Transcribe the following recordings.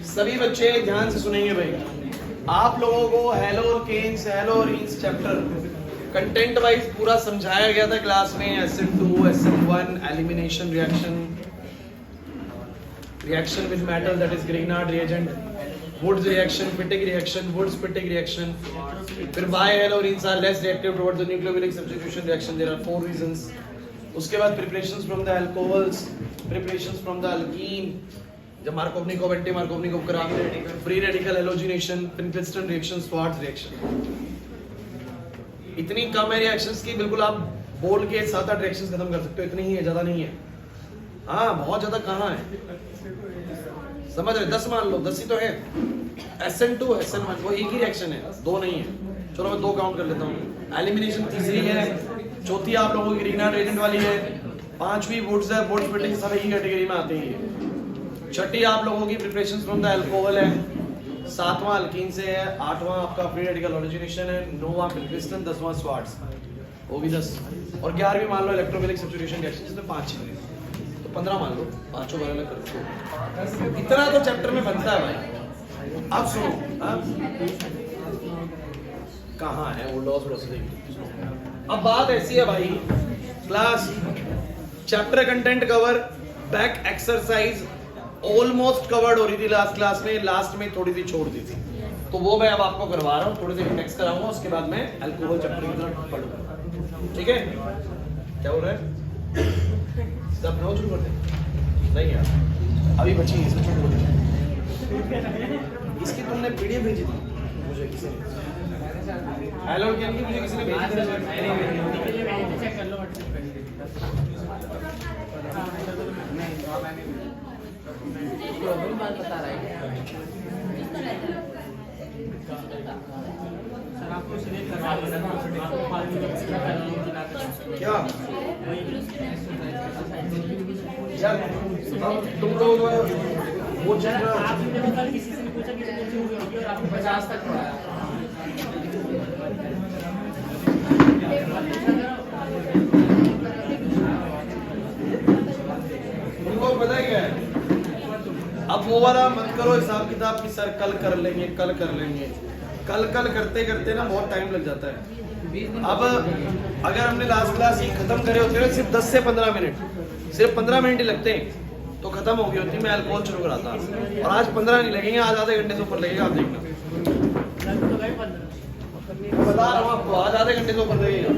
सभी बच्चे ध्यान से सुनेंगे भाई। आप लोगों को haloalkanes haloarenes chapter content wise पूरा समझाया गया था क्लास में। SN2 SN1 elimination reaction with metal that is Grignard reagent, Wurtz reaction, Fittig reaction, Wurtz Fittig reaction, फिर why haloarenes are less reactive towards the nucleophilic substitution reaction, there are 4 reasons. उसके बाद preparations from the alcohols, preparations from the alkene, जब Markovnikov anti Markovnikov कराते, free radical halogenation, Finkelstein reaction, Swarts reaction. इतनी कम है reactions की बिल्कुल आप बोल के 7-8 रिएक्शंस खत्म कर सकते हो, इतनी ही है, ज्यादा नहीं है। हाँ बहुत ज्यादा कहाँ है, समझ रहे? 10 मान लो, 10 ही तो है। SN2 SN1 वो एक ही रिएक्शन है, 2 नहीं है। चलो मैं 2 काउंट कर लेता हूँ। एलिमिनेशन तीसरी है, चौथी आप लोगों की ग्रीनार्ड रिएजेंट वाली है, 5वीं वुड्स है, वुड्स पिटिंग सब एक ही कैटेगरी में आते हैं। छठी आप लोगों की प्रिपरेशंस फ्रॉम द अल्कोहल है, 7वां अल्कीन से है, 8वां आपका फ्री रेडिकल ओरिजिनेशन है, 9वां पिनपिस्टन, 10वां स्वार्ट्ज, वो भी 10, और 11वीं मान लो इलेक्ट्रोफिलिक सब्स्टिट्यूशन रिएक्शन जिसमें 5 है, तो 15 मान लो, पांचों बार अलग कर दो। इतना तो चैप्टर में बनता है भाई। अब सुनो, कहाँ है वो लॉस प्रोसेसिंग। अब बात ऐसी है भाई, class chapter content cover, back exercise almost covered हो रही थी लास्ट में थोड़ी सी छोड़ दी थी, तो वो मैं अब आपको करवा रहा हूँ, थोड़ी सी इंडेक्स कराऊंगा, उसके बाद मैं अल्कोहल चैप्टर की तरफ पढ़ूंगा। ठीक है, क्या बोल रहे हैं? सब नोट शुरू करते हैं? नहीं यार अभी बची है, इसमें छोड़ दो। इसकी तुमने पीडीएफ भेजी थी मुझे किसी ने, हेलो क्या मुझे किसी ने भेजी थी, चेक कर लो। बता रहा है क्या यार, तुम लोग वो किसी से पूछा कि और आपको 50 तक तुमको पता है क्या है? अब वो वाला मत करो हिसाब किताब की सर कल कर लेंगे, कल करते करते ना बहुत टाइम लग जाता है। अब अगर हमने लास्ट क्लास ही खत्म करे होते हैं सिर्फ 10 से 15 मिनट, सिर्फ 15 मिनट ही लगते हैं तो खत्म हो गई होती, मैं अल्कोहल शुरू कराता। और आज 15 नहीं लगेंगे, आज आधे घंटे से ऊपर लगेगा, आप देखना। बता रहा हूँ आपको, आज आधे घंटे से ऊपर लगेगा।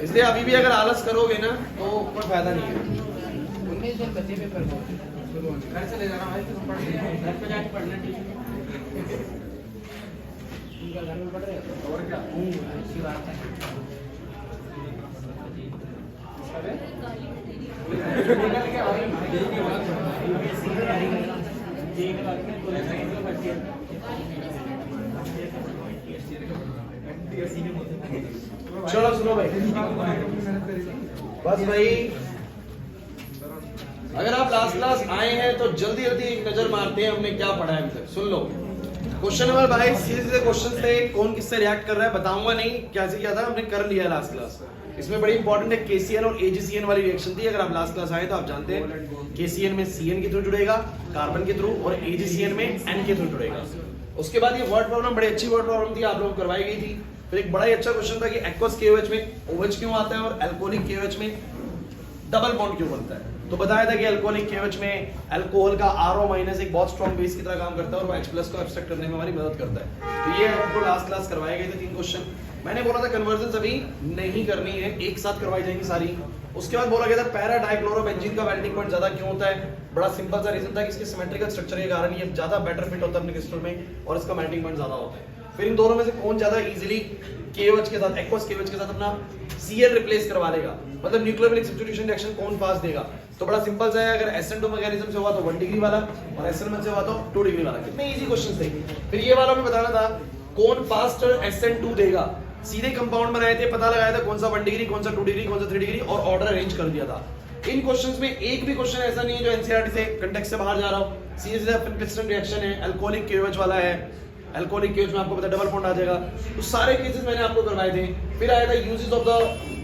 इसलिए अभी भी अगर आलस करोगे ना तो कोई फायदा नहीं है। 19 दिन बच्चे पेपर घर से ले जाना भाई, घर पे जाके पढ़ना घर में पढ़ रहे हो और क्या अच्छी बात है। चलो सुनो भाई, बस भाई अगर आप लास्ट क्लास आए हैं तो जल्दी एक नजर मारते हैं हमने क्या पढ़ा है अभी तक। सुन लो क्वेश्चन नंबर 22, सीधे क्वेश्चन थे, कौन किससे रिएक्ट कर रहा है बताऊंगा नहीं, कैसे किया था हमने कर लिया लास्ट क्लास। इसमें बड़ी इंपॉर्टेंट है KCN और AgCN वाली रिएक्शन थी। अगर आप लास्ट क्लास आए तो आप जानते हैं KCN में CN के थ्रू जुड़ेगा कार्बन के थ्रू, और AgCN में N के थ्रू जुड़ेगा। उसके बाद ये वर्ड प्रॉब्लम, बड़ी अच्छी वर्ड प्रॉब्लम थी, आप लोगों को करवाई गई थी। फिर एक बड़ा ही अच्छा क्वेश्चन था कि एक्वस KOH में OH क्यों आता है और अल्कोहलिक KOH में डबल बॉन्ड क्यों बनता है। तो बताया था कि अल्कोहलिक KOH में अल्कोहल का RO- एक बहुत स्ट्रॉन्ग बेस की तरह काम करता है और वो H+ को एब्स्ट्रैक्ट करने में हमारी मदद करता है। तो ये आपको लास्ट क्लास करवाए गए थे 3 क्वेश्चन। मैंने बोला था कन्वर्जन अभी नहीं करनी है, एक साथ करवाई जाएंगी सारी। उसके बाद बोला गया था पैरा डाइक्लोरोबेंजीन का मेल्टिंग पॉइंट ज्यादा क्यों होता है। बड़ा सिंपल सा रीजन था कि इसके सिमेट्रिकल स्ट्रक्चर के कारण ये ज्यादा बेटर फिट होता है अपने क्रिस्टल में और इसका मेल्टिंग पॉइंट ज्यादा होता है। फिर इन दोनों में से कौन ज्यादा इजीली KOH के साथ, एक्वस KOH के साथ अपना Cl रिप्लेस करवा लेगा, मतलब न्यूक्लियोफिलिक सब्स्टिट्यूशन रिएक्शन कौन फास्ट देगा। तो बड़ा सिंपल सा है, अगर SN2 मैकेनिज्म से हुआ तो 1 डिग्री वाला और SN1 से हुआ तो 2 डिग्री वाला। कितने इजी क्वेश्चंस थे। फिर ये वाला भी बताना था कौन फास्टर SN2 देगा। सीधे कंपाउंड बनाए थे, पता लगाया था कौन सा 1 डिग्री, कौन सा 2 डिग्री, कौन सा 3 डिग्री और ऑर्डर अरेंज कर दिया था। इन क्वेश्चंस में एक भी क्वेश्चन ऐसा नहीं है जो एनसीईआरटी से कंटेक्स्ट से बाहर जा रहा हो। सीधे पिस्टन रिएक्शन है, अल्कोहलिक KOH वाला है, अल्कोहलिक KOH में आपको पता डबल बॉन्ड आ जाएगा। तो सारे केसेस मैंने आपको करवाए थे। फिर आया था यूजेस ऑफ द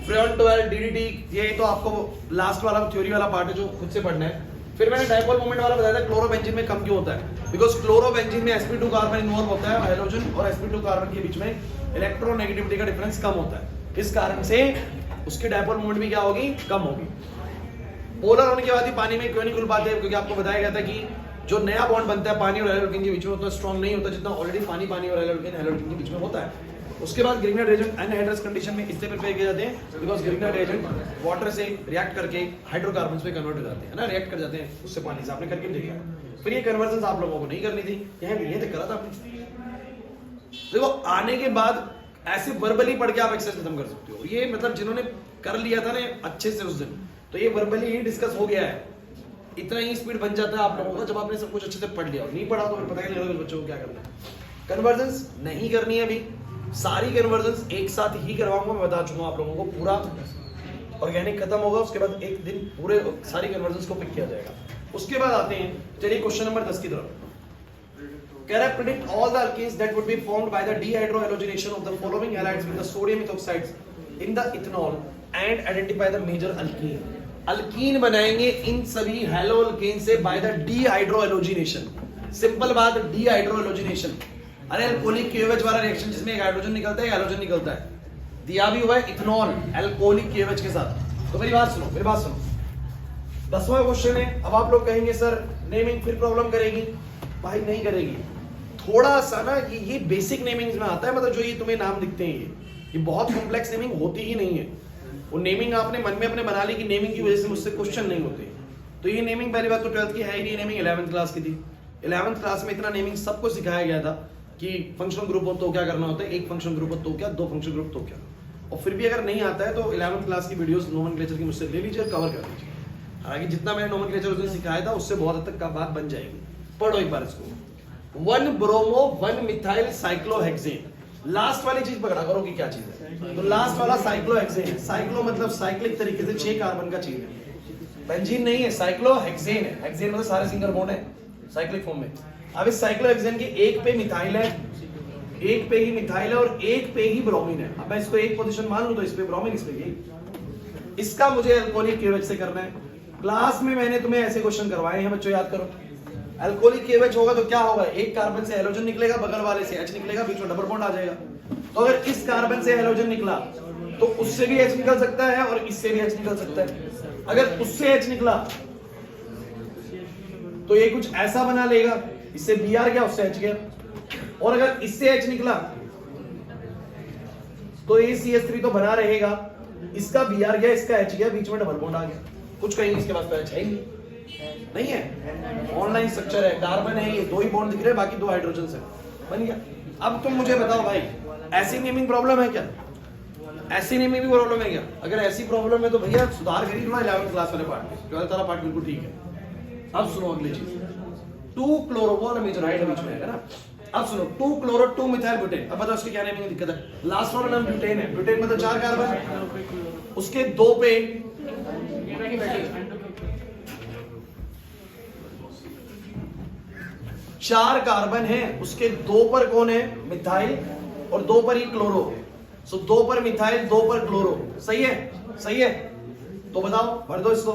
फ्रेन 12 डीडीटी, ये तो आपको लास्ट वाला थ्योरी वाला पार्ट है जो खुद से पढ़ना है। फिर मैंने डायपोल मोमेंट वाला बताया था क्लोरोबेंजीन में कम क्यों होता है, बिकॉज क्लोरोबेंजीन में sp2 कार्बन इन्वॉल्व होता है, हाइड्रोजन और sp2 कार्बन के बीच में इलेक्ट्रोनेगेटिविटी का डिफरेंस कम होता है, इस कारण से उसकी डायपोल मोमेंट भी क्या होगी, कम होगी। पोलर होने के बाद ही पानी में क्यों नहीं घुल पाते, क्योंकि आपको बताया गया था कि जो नया बॉन्ड बनता है पानी और हेलोजन के बीच में उतना स्ट्रॉन्ग नहीं होता जितना ऑलरेडी पानी और हेलोजन के बीच में होता है। उसके बाद ग्रिग्नार्ड रिएजेंट अनहाइड्रस कंडीशन में इससे प्रिपेयर किए जाते हैं, बिकॉज ग्रिग्नार्ड रिएजेंट वाटर से रिएक्ट करके हाइड्रोकार्बन्स में कन्वर्ट हो जाते हैं ना, रिएक्ट कर जाते हैं उससे पानी से, आपने करके देखा। फिर ये कन्वर्जन आप लोगों को नहीं करनी थी, ये तो करा था आपने। देखो आने के बाद ऐसे वर्बली पढ़ के आप एक्सरसाइज खत्म कर सकते हो, ये मतलब जिन्होंने कर लिया था ना अच्छे से उस दिन, तो ये वर्बली ही डिस्कस हो गया है, इतना ही स्पीड बन जाता है आप लोगों का जब आपने सब कुछ अच्छे से पढ़ लिया। नहीं पढ़ा तो फिर पता ही नहीं लगा बच्चों को क्या करना है। कन्वर्जेंस नहीं करनी है अभी, सारी कन्वर्जेंस एक साथ ही करवाऊंगा, मैं बता चुका हूं आप लोगों को, पूरा ऑर्गेनिक खत्म होगा उसके बाद एक दिन पूरे सारी कन्वर्जेंस को पिक किया जाएगा। उसके बाद आते हैं, चलिए क्वेश्चन नंबर 10 की तरफ। कह रहा है predict all the alkenes that would be formed by the dehydrohalogenation of the following halides with the sodium methoxides in the ethanol and identify the major alkene. Alkene बनाएंगे इन सभी हैलो अल्केन से by the dehydrohalogenation. Simple बात, dehydrohalogenation. अरे alcoholic KOH वाला reaction जिसमें एक hydrogen निकलता है, एक हैलोजन निकलता है, दिया भी हुआ है इथेनॉल अल्कोहलिक KOH के साथ। तो मेरी बात सुनो, 10वां क्वेश्चन है। अब आप लोग कहेंगे सर नेमिंग फिर प्रॉब्लम करेगी, भाई नहीं करेगी। थोड़ा सा ना ये बेसिक नेमिंग में आता है, मतलब जो ये तुम्हें नाम दिखते हैं ये बहुत कॉम्प्लेक्स नेमिंग होती ही नहीं है। वो नेमिंग आपने मन में अपने बना ली कि नेमिंग की वजह से मुझसे क्वेश्चन नहीं होते, तो ये नेमिंग पहली बात तो 12th की है ही नहीं, नेमिंग 11th क्लास की थी। 11th क्लास में इतना नेमिंग सबको सिखाया गया था कि फंक्शनल ग्रुप हो तो क्या करना होता है, एक फंक्शन ग्रुप हो तो क्या, दो फंक्शन ग्रुप तो क्या। और फिर भी अगर नहीं आता है तो 11th क्लास की वीडियोस नोमेनक्लेचर की मुझसे ले लीजिए और कवर कर लीजिए। हालांकि जितना मैंने नोमेनक्लेचर उसने सिखाया था उससे बहुत हद तक का बात बन जाएगी। पढ़ो एक बार इसको। 1 ब्रोमो 1 मिथाइल साइक्लोहेक्सेन। लास्ट वाली चीज पकड़ा करो कि क्या चीज है, तो लास्ट वाला साइक्लोहेक्सेन। साइक्लो मतलब साइक्लिक तरीके से 6 कार्बन का चीज है, बेंजीन नहीं है, साइक्लोहेक्सेन है। हेक्सेन मतलब सारे सिंगल बॉन्ड है साइक्लिक फॉर्म में। अब इस साइक्लोहेक्सेन के एक पे मिथाइल है, एक पे ही मिथाइल है और एक पे ही ब्रोमीन है। अब मैं इसको एक पोजीशन मान लूं तो इस पे ब्रोमीन, इस पे ये। इसका मुझे अल्कोहलिक KOH से करना है। क्लास में मैंने तुम्हें ऐसे क्वेश्चन करवाए हैं बच्चों, याद करो। अल्कोहलिक KOH होगा तो क्या होगा, एक कार्बन से हैलोजन निकलेगा, बगल वाले से H निकलेगा, बीच में डबल बॉन्ड आ जाएगा। तो अगर इस कार्बन से हैलोजन निकला तो उससे भी H निकल सकता है और इससे भी H निकल सकता है। अगर उससे H निकला तो ये कुछ ऐसा बना लेगा, इससे Br गया उससे H गया, और अगर इससे H निकला तो ये CH3 तो बना रहेगा, इसका Br गया, इसका H गया, बीच में डबल बॉन्ड आ गया। कुछ कहीं इसके पास तो H है ही नहीं है, ऑनलाइन स्ट्रक्चर है, कार्बन है, ये 2 ही बॉन्ड दिख रहे हैं, बाकी 2 हाइड्रोजन है, बन गया। अब तुम मुझे बताओ भाई, ऐसी नेमिंग प्रॉब्लम है क्या, ऐसी नेमिंग भी प्रॉब्लम है क्या? अगर ऐसी प्रॉब्लम है तो भैया सुधार करिए थोड़ा 11th क्लास वाले पार्ट में, 12th वाला पार्ट बिल्कुल ठीक है। अब सुनो अगली चीज, 2 क्लोरो, वो मेजर हाइड बीच में है ना। अब सुनो 2 क्लोरो 2 मिथाइल ब्यूटेन। अब बताओ उसकी क्या नेमिंग दिक्कत है। लास्ट वाला नाम ब्यूटेन है, ब्यूटेन मतलब 4 कार्बन, उसके 2 पे 4 कार्बन है, उसके 2 पर कौन है, मिथाइल, और 2 पर ही क्लोरो। सो 2 पर मिथाइल, 2 पर क्लोरो, सही है, सही है। तो बताओ, भर दो इसको,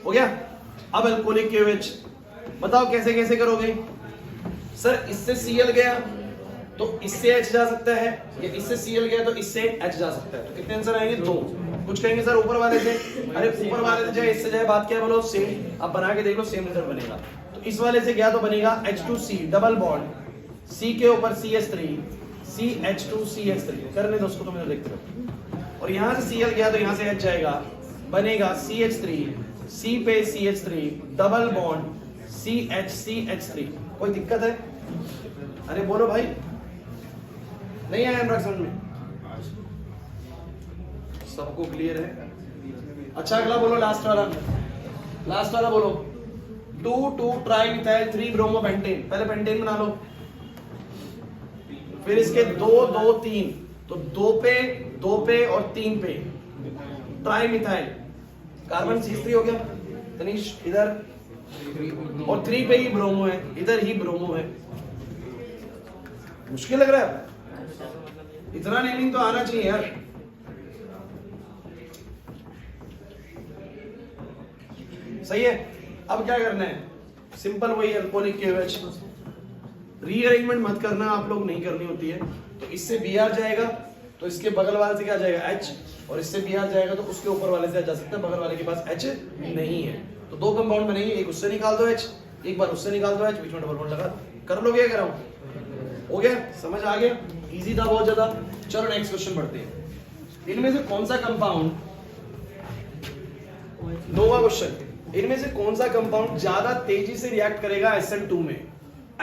हो गया। अब अल्कोहलिक KOH बताओ कैसे कैसे करोगे। सर इससे Cl गया तो इससे H जा सकता है, या इससे Cl गया तो इससे H जा सकता है। तो कितने आंसर आएंगे, 2। कुछ कहेंगे सर ऊपर वाले से, अरे ऊपर वाले से जाए इससे जाए बात क्या बोलो, सेम। अब बना के देख लो, सेम रिजल्ट बनेगा। तो इस वाले से गया तो बनेगा H2C डबल बॉन्ड, C के ऊपर CH3, CH2CH3 करने दो उसको, तो मैं देखते रहो। और यहां से Cl गया तो यहां से H जाएगा, बनेगा CH3, C पे CH3 डबल बॉन्ड CH3। कोई दिक्कत है? अरे बोलो भाई, नहीं आया अनुराग समझ में? सबको क्लियर है? अच्छा अगला बोलो, लास्ट वाला बोलो। 2 ट्राई मिथाइल 3 ब्रोमो पेंटेन। पहले पेंटेन बना लो, फिर इसके 2 2 3, तो 2 पे और 3 पे ट्राई मिथाइल, कार्बन CH3 हो गया। तनीश इधर, और 3 पे ही ब्रोमो है, इधर ही ब्रोमो है। मुश्किल लग रहा है? इतना नेमिंग तो आना चाहिए यार। सही है। अब क्या करना है, सिंपल वही अल्कोहलिक KOH, रीअरेंजमेंट मत करना, आप लोग नहीं करनी होती है। तो इससे Br जाएगा तो इसके बगल वाले से क्या जाएगा H, और इससे Br जाएगा तो उसके ऊपर वाले से जा सकता है, बगल वाले के पास H नहीं है। तो दो कंपाउंड बनेंगे, एक उससे निकाल दो H, एक बार उससे निकाल दो H, बीच में डबल बॉन्ड लगा, कर लोगे क्या कराऊं? हो गया, समझ आ गया, इजी था बहुत ज्यादा। चलो नेक्स्ट क्वेश्चन पढ़ते हैं। इनमें से कौन सा कंपाउंड, नोवा क्वेश्चन, इनमें से कौन सा कंपाउंड ज्यादा तेजी से रिएक्ट करेगा SN2 में,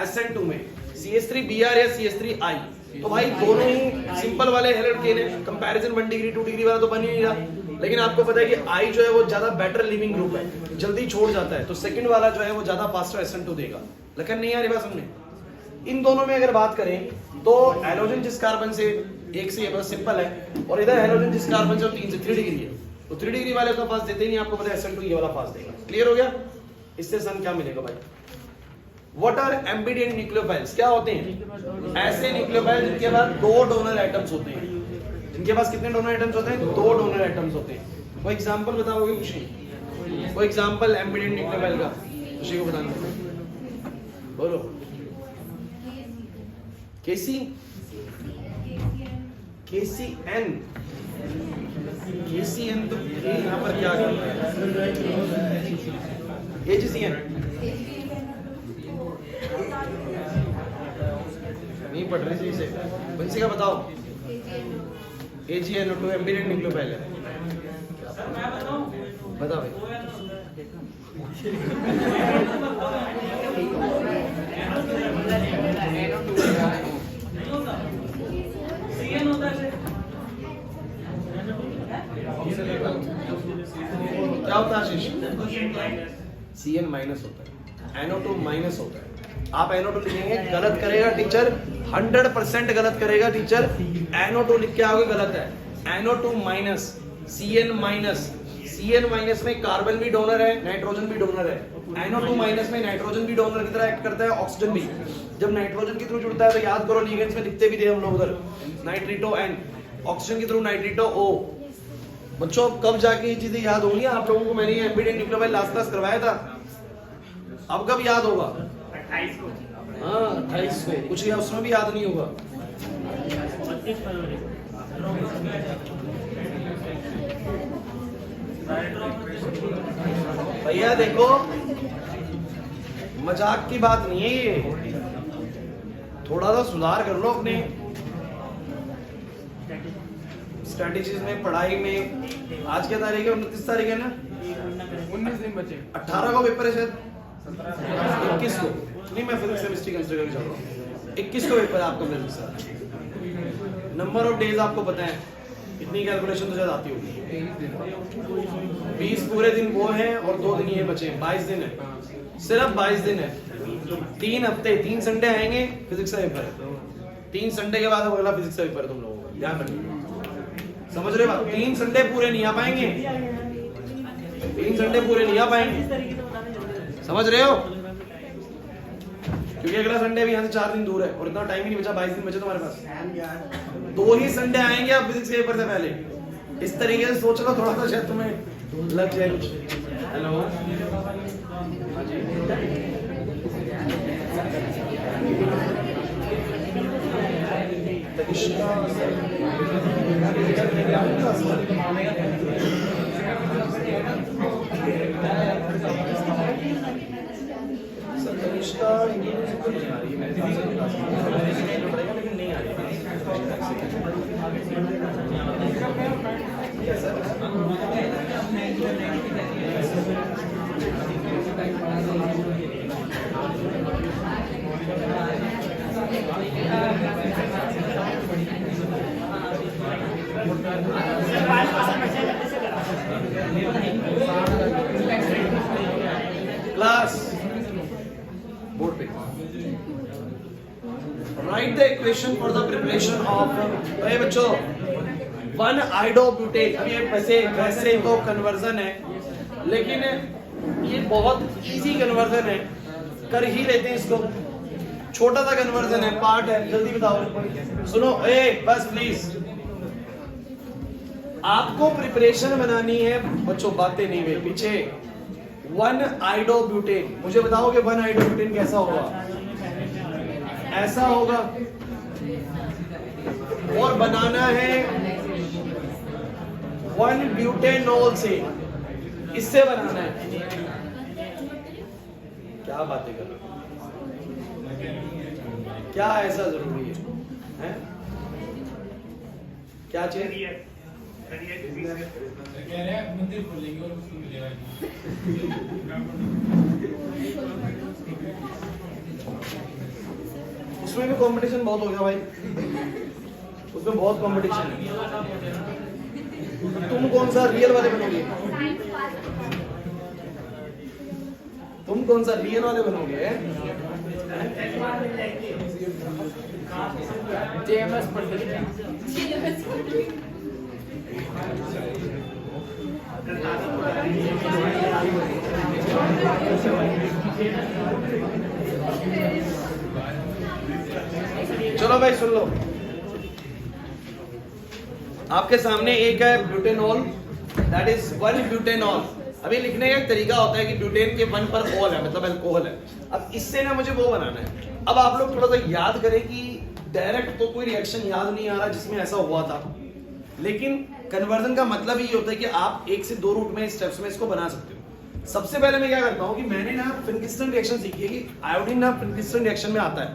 SN2 में, CH3Br या CH3I? तो भाई दोनों ही सिंपल वाले हैलाइड केन है, कंपैरिजन 1 डिग्री 2 डिग्री वाला तो बन ही नहीं रहा, लेकिन आपको पता है कि I जो है वो ज्यादा बेटर लिविंग ग्रुप है, जल्दी छोड़ जाता है, तो सेकंड वाला जो है वो ज्यादा फास्टर SN2 देगा। लेकिन नहीं आ रही बात समझे? इन दोनों में अगर बात करें तो हैलोजन जिस कार्बन से एक से, बस सिंपल है, और इधर हैलोजन जिस कार्बन से 3 से 3 डिग्री है, तो 3 डिग्री वाले तो फास्ट देते ही नहीं, आपको पता है SN2 ये वाला फास्ट देगा। क्लियर हो गया? इससे सन क्या मिलेगा भाई? What are ambient nucleophiles? क्या होते हैं? ऐसे न्यूक्लियोफाइल जिनके पास 2 डोनर एटम्स होते हैं। जिनके पास कितने डोनर एटम्स होते हैं? 2 डोनर एटम्स होते हैं। कोई एग्जांपल बताओगे खुशी? कोई एग्जांपल एम्बिडेंट न्यूक्लियोफाइल का खुशी को बताना, बोलो। KC, KCN, KCN तो यहाँ पर क्या करता है? AgCN नहीं पढ़ रही से, बंसी का बताओ। AgNO2 एम्बिडेंट न्यूक्लियोफाइल है, बताओ भाई। क्या होता है आशीष? CN माइनस होता है, NO2 माइनस होता है। आप NO2 लिखेंगे, गलत करेगा टीचर, 100% गलत करेगा टीचर। NO2 लिख के आओगे, गलत है। NO2 minus, CN minus, CN minus में कार्बन भी डोनर है, नाइट्रोजन भी डोनर है। NO2 माइनस में नाइट्रोजन भी डोनर की तरह एक्ट करता है, ऑक्सीजन भी। जब नाइट्रोजन के थ्रू जुड़ता है तो याद करो, लिगेंड्स में लिखते भी थे हम लोग उधर, नाइट्रिटो N, ऑक्सीजन के थ्रू नाइट्रिटो O। बच्चों कब जाके ये चीजें याद होंगी आप लोगों को? मैंने ये एम्बिडेंट न्यूक्लियोफाइल लास्ट क्लास करवाया था, अब कब याद होगा? 28 को। हाँ 28 को, कुछ या उसमें भी याद नहीं होगा। भैया देखो, मजाक की बात नहीं है ये, थोड़ा सा सुधार कर लो अपने स्ट्रेटेजीज में, पढ़ाई में। आज क्या तारीख है? 29 तारीख है ना? 19 दिन बचे। 18 को पेपर है शायद, 21 को नहीं, मैं फिजिक्स केमिस्ट्री कंसीडर करके चल रहा हूँ। 21 को पेपर है आपका फिजिक्स का। नंबर ऑफ डेज आपको पता है, इतनी कैलकुलेशन तो शायद आती होगी। 20 पूरे दिन वो हैं और 2 दिन ये बचे हैं, 22 दिन है, सिर्फ 22 दिन है। 3 हफ्ते, 3 संडे आएंगे, फिजिक्स का पेपर है। 3 संडे के बाद अगला फिजिक्स का पेपर है तुम लोगों का, ध्यान रखिए। समझ रहे बात? 3 संडे पूरे नहीं आ पाएंगे, 3 संडे पूरे नहीं आ पाएंगे, समझ रहे हो? क्योंकि अगला संडे भी यहाँ से 4 दिन दूर है और इतना टाइम ही नहीं बचा, 22 दिन बचे तुम्हारे पास। 2 ही संडे आएंगे अब फिजिक्स के पेपर से पहले। इस तरीके से सोच लो थोड़ा सा, शायद तुम्हें लग जाए कुछ। हेलो तनिष्का इंग्लिश तो नहीं आ रही है मेरे पास, लेकिन नहीं आ रही क्लास बोर्ड पे। Write the equation for the preparation of, अरे बच्चों 1-iodobutyl। अब ये वैसे तो कन्वर्जन है, लेकिन ये बहुत इजी कन्वर्जन है, कर ही लेते हैं इसको। छोटा सा कन्वर्जन है, पार्ट है, जल्दी बताओ। सुनो बस प्लीज, आपको प्रिपरेशन बनानी है बच्चों, बातें नहीं हुई पीछे। 1 आइडोब्यूटेन, मुझे बताओ कि 1 आइडोब्यूटेन कैसा होगा? ऐसा होगा। और बनाना है 1 ब्यूटेनॉल से, इससे बनाना है। क्या बातें कर रहे हो? क्या ऐसा जरूरी है? क्या चाहिए? कह रहे हैं मंदिर खोलेंगे और उसको मिलेगा। उसमें भी कंपटीशन बहुत हो गया भाई, उसमें बहुत कंपटीशन है। तुम कौन सा रियल वाले बनोगे? तुम कौन सा रियल वाले बनोगे? JMS पढ़ते हैं। चलो भाई सुन लो, आपके सामने एक है ब्यूटेनॉल, दैट इज 1 ब्यूटेनॉल। अभी लिखने का एक तरीका होता है कि ब्यूटेन के 1 पर ऑल है, मतलब अल्कोहल है। अब इससे ना मुझे वो बनाना है। अब आप लोग थोड़ा सा याद करें कि डायरेक्ट तो कोई रिएक्शन याद नहीं आ रहा जिसमें ऐसा हुआ था, लेकिन कन्वर्जन का मतलब ये होता है कि आप 1 से 2 रूट में स्टेप्स में इसको बना सकते हो। सबसे पहले मैं क्या करता हूँ कि मैंने ना फिनकिस्टन रिएक्शन सीखी है कि आयोडीन ना फिनकिस्टन रिएक्शन में आता है,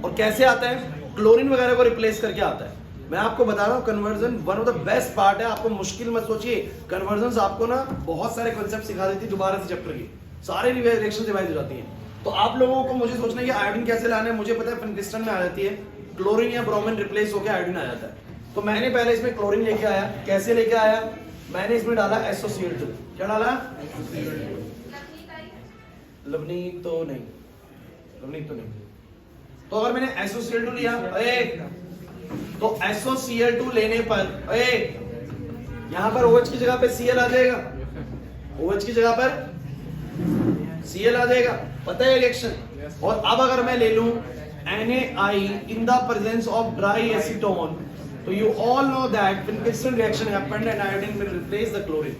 और कैसे आता है? क्लोरीन वगैरह को रिप्लेस करके आता है। मैं आपको बता रहा हूँ conversion one of the best part है। आपको मुश्किल मत सोचिए, कन्वर्जन आपको ना बहुत सारे कॉन्सेप्ट सिखा देती है दोबारा से चैप्टर की, सारे रिएक्शन रिवाइज हो जाती है। तो आप लोगों को मुझे सोचना है कि आयोडीन कैसे लाना है, मुझे पता है फिनकिस्टन में आ जाती है, क्लोरीन या ब्रोमीन रिप्लेस होकर आयोडीन आ जाता है। तो मैंने पहले इसमें क्लोरीन लेके आया। कैसे लेके आया? मैंने इसमें डाला SOCl2। क्या डाला? लवनीत तो नहीं, लवनीत तो नहीं। तो अगर मैंने SOCl2 लिया, तो SOCl2 लेने पर यहां पर OH की जगह पे Cl आ जाएगा, OH की जगह पर Cl आ जाएगा, पता है रिएक्शन। और अब अगर मैं ले लूं NaI in the presence of dry acetone, तो you all know that Finkelstein reaction happened and iodine will replace the chlorine।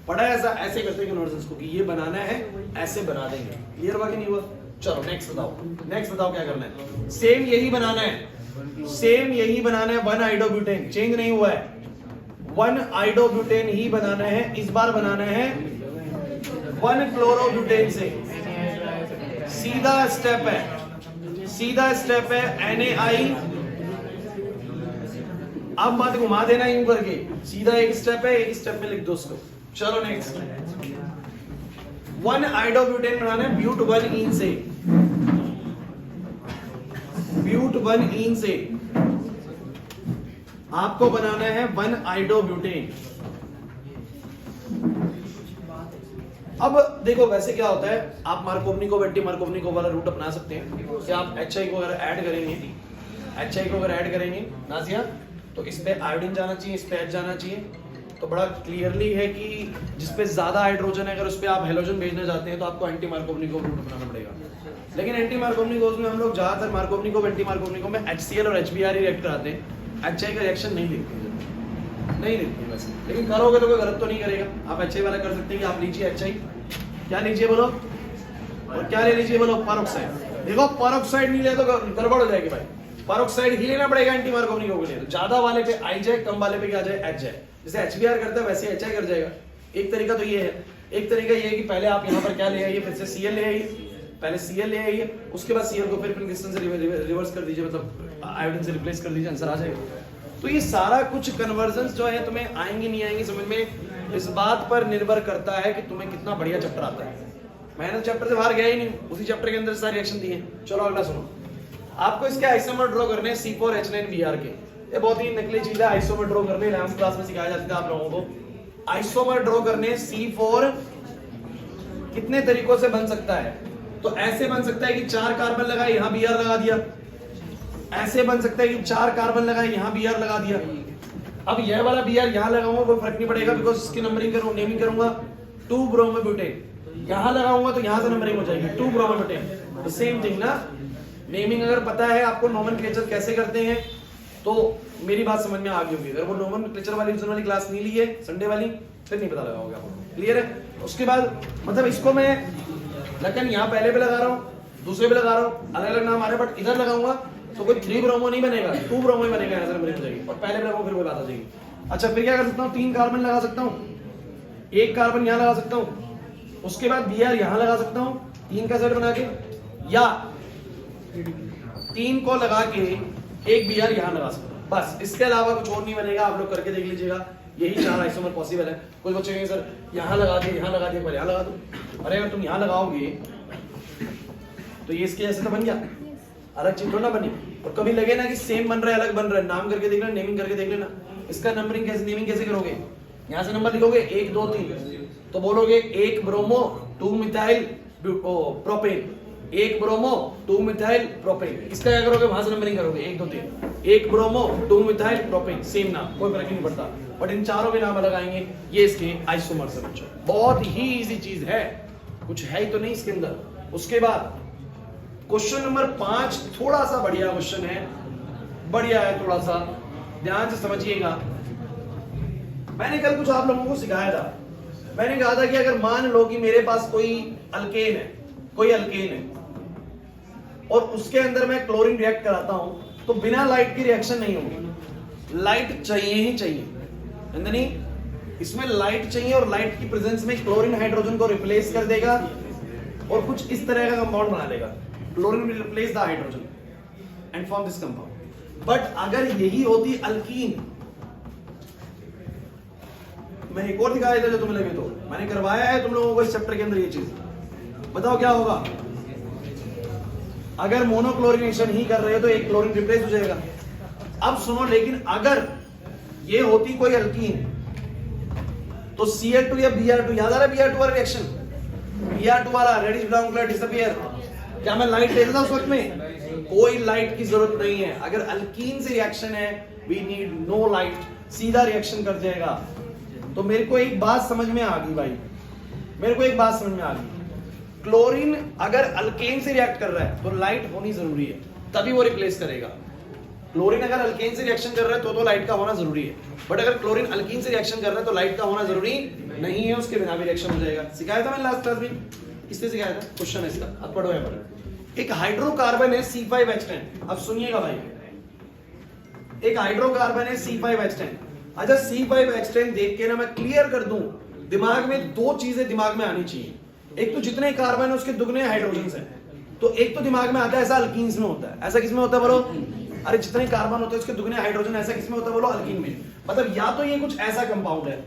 पढ़ा है ऐसा? ऐसे करते हैं कन्वर्जन्स को कि ये बनाना है, ऐसे बना देंगे। क्लियर हुआ कि नहीं हुआ? चलो नेक्स्ट बताओ, नेक्स्ट बताओ क्या करना है। सेम यही बनाना है, सेम यही बनाना है। 1 आइडोब्यूटेन, चेंज नहीं हुआ है, 1 आइडोब्यूटेन ही बनाना है। इस बार बनाना है 1 क्लोरोब्यूटेन से। सीधा स्टेप है, सीधा स्टेप है NaI। अब मत घुमा देना यूं करके, सीधा एक स्टेप है, एक स्टेप में लिख दो उसको। चलो नेक्स्ट, 1 आइडोब्यूटेन बनाना है ब्यूट 1 इन से, ब्यूट 1 इन से आपको बनाना है 1 आइडोब्यूटेन। अब देखो वैसे क्या होता है, आप मार्कोवनिकोव एंटी मार्कोवनिकोव वाला रूट अपना सकते हैं कि आप HI को अगर ऐड करेंगे, HI को अगर ऐड करेंगे नाजिया, तो इस पे आयोडीन जाना चाहिए, इस पे H जाना चाहिए। तो बड़ा क्लियरली है कि जिस पे ज्यादा हाइड्रोजन है, अगर उस पे आप हेलोजन भेजना चाहते हैं तो आपको एंटी मार्कोवनिकोव रूट अपनाना पड़ेगा। लेकिन एंटी मार्कोवनिकोव में हम लोग ज्यादातर मार्कोवनिकोव एंटी मार्कोवनिकोव में HCl और HBr ही रिएक्ट कराते हैं, HI का रिएक्शन नहीं देखते नहीं देखते वैसे, लेकिन करोगे तो कोई गलत तो नहीं करेगा। आप HI वाला कर सकते हैं कि आप लीजिए HI, क्या लीजिए बोलो, और क्या ले लीजिए बोलो, पेरोक्साइड। देखो पेरोक्साइड नहीं ले तो गड़बड़ हो जाएगी भाई, पेरोक्साइड ही लेना पड़ेगा एंटी मार्कोवनिकोव के लिए। तो ज्यादा वाले पे I जाए, कम वाले पे क्या जाए, H जाए। जैसे HBr करता है वैसे HI कर जाएगा। एक तरीका तो ये है, एक तरीका ये है कि पहले आप यहाँ पर क्या ले आइए, फिर से Cl ले आइए, पहले Cl ले आइए, उसके बाद Cl को फिर फिनकिस्टन से रिवर्स कर दीजिए, मतलब आयोडीन से रिप्लेस कर दीजिए, आंसर आ जाएगा। तो ये सारा कुछ कन्वर्जन्स जो है तुम्हें आएंगे नहीं आएंगे समझ में, इस बात पर निर्भर करता है कि तुम्हें कितना बढ़िया चैप्टर आता है। मैंने चैप्टर से बाहर गया ही नहीं, उसी चैप्टर के अंदर सारे रिएक्शन दिए। चलो अगला सुनो, आपको इसके आइसोमर ड्रॉ करने हैं C4H9Br के। ये बहुत ही नकली चीज है, आइसोमर ड्रॉ करने 11th क्लास में सिखाया जाता था आप लोगों को। आइसोमर ड्रॉ करने C4 कितने तरीकों से बन सकता है? तो ऐसे बन सकता है कि 4 कार्बन लगाए, यहाँ Br लगा दिया। ऐसे बन सकता है कि 4 कार्बन लगाए, यहाँ Br लगा दिया। अब यह वाला Br यहाँ लगाऊंगा कोई फर्क नहीं पड़ेगा, बिकॉज इसकी नंबरिंग करूँ, नेमिंग करूंगा 2 ब्रोमोब्यूटेन। यहाँ लगाऊंगा तो यहाँ से नंबरिंग हो जाएगी 2 ब्रोमोब्यूटेन। तो सेम थिंग ना, नेमिंग अगर पता है आपको नोमेनक्लेचर कैसे करते हैं तो मेरी बात समझ में आ गई होगी। अगर वो नोमेनक्लेचर वाली रीजन वाली क्लास नहीं ली है संडे वाली, फिर नहीं पता लगा होगा आपको। क्लियर है? उसके बाद मतलब इसको मैं लेकिन यहाँ पहले पे लगा रहा हूँ, दूसरे पे लगा रहा हूँ, अलग अलग नाम आ रहे हैं, बट इधर लगाऊंगा तो कोई 3 ब्रोमो नहीं बनेगा, 2 ब्रोमो ही बनेगा, नजर बनी हो जाएगी। और पहले पे लगाऊंगा फिर कोई बात आ जाएगी। अच्छा फिर क्या कर सकता हूँ, 3 कार्बन लगा सकता हूँ, 1 कार्बन यहाँ लगा सकता हूँ, उसके बाद Br यहाँ लगा सकता हूँ 3 का सेट बना के, या 3 को लगा के 1 Br यहाँ लगा सकता हूँ। बस इसके अलावा कुछ और नहीं बनेगा। आप लोग करके देख लीजिएगा, यही 4 आइसोमर पॉसिबल है। कुछ बच्चे कहेंगे सर यहाँ लगा दे, यहाँ लगा दे, पर यहाँ लगा दो। अरे अगर तुम यहाँ लगाओगे तो ये इसके जैसे तो बन गया, अलग चीज तो ना बनी। और कभी लगे ना कि सेम बन रहा है अलग बन रहा है, नाम करके देख लेना, नेमिंग करके देख लेना। इसका नंबरिंग कैसे, नेमिंग कैसे करोगे, यहाँ से नंबर लिखोगे 1 2 3 तो बोलोगे 1 bromo 2 methyl propane, 1 bromo 2 methyl propane. इसका क्या करोगे, वहां से नंबरिंग करोगे 1 2 3, 1 ब्रोमो 2 मिथाइल प्रोपेन, सेम नाम, कोई फर्क नहीं पड़ता। बट इन चारों के नाम अलग आएंगे। ये इसके आइसोमर्स है बच्चों, बहुत ही इजी चीज है, कुछ है ही तो नहीं इसके अंदर। उसके बाद क्वेश्चन नंबर 5 थोड़ा सा बढ़िया क्वेश्चन है, बढ़िया है, थोड़ा सा ध्यान से समझिएगा। मैंने कल कुछ आप लोगों को सिखाया था, मैंने कहा था कि अगर मान लो कि मेरे पास कोई अल्केन है, कोई अल्केन है और उसके अंदर मैं क्लोरीन रिएक्ट कराता हूं तो बिना लाइट की रिएक्शन नहीं होगी, लाइट चाहिए ही चाहिए। नहीं, इसमें लाइट चाहिए और लाइट की प्रेजेंस में क्लोरीन हाइड्रोजन को रिप्लेस कर देगा और कुछ इस तरह का कंपाउंड बना देगा। Chlorine will replace the hydrogen and form this compound. But अगर यही होती अल्कीन, मैं एक और दिखाया था जो तुम्हें लगे, तो मैंने करवाया है तुम लोगों को इस चैप्टर के अंदर ये चीज। बताओ क्या होगा, अगर मोनोक्लोरिनेशन ही कर रहे हो तो एक क्लोरीन रिप्लेस हो जाएगा। अब सुनो, लेकिन अगर ये होती कोई अल्कीन तो Cl2 या Br2, याद आ रहा है Br2 वाला रिएक्शन, Br2 वाला रेडिश ब्राउन कलर डिसअपीयर, क्या मैं लाइट ले लेता उस वक्त में? कोई लाइट की जरूरत नहीं है। अगर अल्कीन से रिएक्शन है, वी नीड नो लाइट, सीधा रिएक्शन कर जाएगा। तो मेरे को एक बात समझ में आ गई भाई, मेरे को एक बात समझ में आ गई, क्लोरीन अगर अल्केन से रिएक्ट कर रहा है तो लाइट होनी जरूरी है, तभी वो रिप्लेस करेगा। क्लोरीन अगर अल्केन से रिएक्शन कर रहा है तो लाइट का होना जरूरी है, बट अगर क्लोरीन अल्कीन से रिएक्शन कर रहा है तो लाइट का होना जरूरी नहीं है, उसके बिना भी रिएक्शन हो जाएगा। सिखाया था मैंने लास्ट क्लास में, इससे सिखाया था, क्वेश्चन है इसका, अब पढ़ो यहाँ पर। एक हाइड्रोकार्बन है C5H10, अब सुनिएगा भाई, एक हाइड्रोकार्बन है C5H10। अच्छा C5H10 देख के ना मैं क्लियर कर दूं, दिमाग में 2 चीजें दिमाग में आनी चाहिए। एक तो जितने कार्बन है उसके दुगने हाइड्रोजन है, तो एक तो दिमाग में आता है ऐसा अल्कीन्स में होता है, ऐसा किसमें होता है बोलो? अरे जितने कार्बन होते हैं उसके दुगने हाइड्रोजन, ऐसा किसमें होता है बोलो? अल्कीन में। मतलब या तो ये कुछ ऐसा कंपाउंड है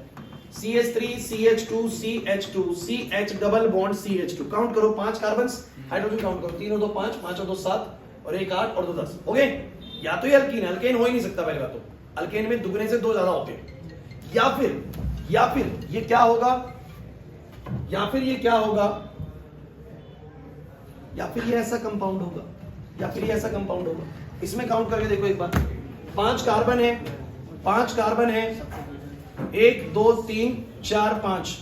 CH3 CH2 CH2 CH double bond CH2, count करो 5 कार्बन, हाइड्रोजन काउंट करो, 3 और 2 5, 5 और 2 7 और 1 8 और 2 10 हो गए। या तो ये अल्कीन है, अल्केन हो ही नहीं सकता पहले बात तो, अल्केन में दुगने से 2 ज्यादा होते हैं। या फिर ये क्या होगा, या फिर ये क्या होगा, या फिर ये ऐसा कंपाउंड होगा, या फिर ये ऐसा कंपाउंड होगा। इसमें काउंट करके देखो एक बार, 5 कार्बन है, 5 कार्बन है, 1 2 3 4 5,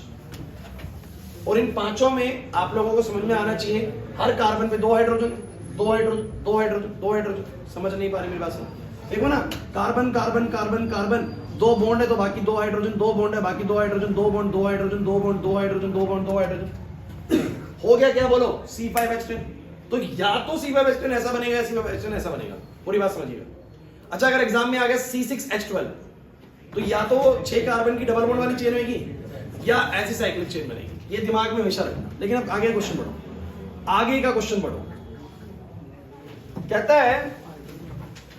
और इन पांचों में आप लोगों को समझ में आना चाहिए हर कार्बन पे 2 हाइड्रोजन 2 हाइड्रोजन 2 हाइड्रोजन 2 हाइड्रोजन। समझ नहीं पा रही मेरी बात सुनो, देखो ना, carbon carbon carbon carbon 2 bond है तो बाकी 2 हाइड्रोजन, 2 बॉन्ड है बाकी 2 hydrogen, 2 bond 2 hydrogen, 2 bond 2 hydrogen, 2 bond 2 hydrogen. हो गया क्या बोलो? C5H10। तो या तो C5H10 ऐसा बनेगा, C5H10 ऐसा बनेगा, पूरी बात समझिएगा। अच्छा अगर एग्जाम में आ गया C6H12, तो या तो 6 कार्बन की डबल बॉन्ड वाली चेन होगी या ऐसी साइक्लिक चेन बनेगी, ये दिमाग में हमेशा रखना। लेकिन अब आगे क्वेश्चन पढ़ो, आगे का क्वेश्चन पढ़ो। कहता है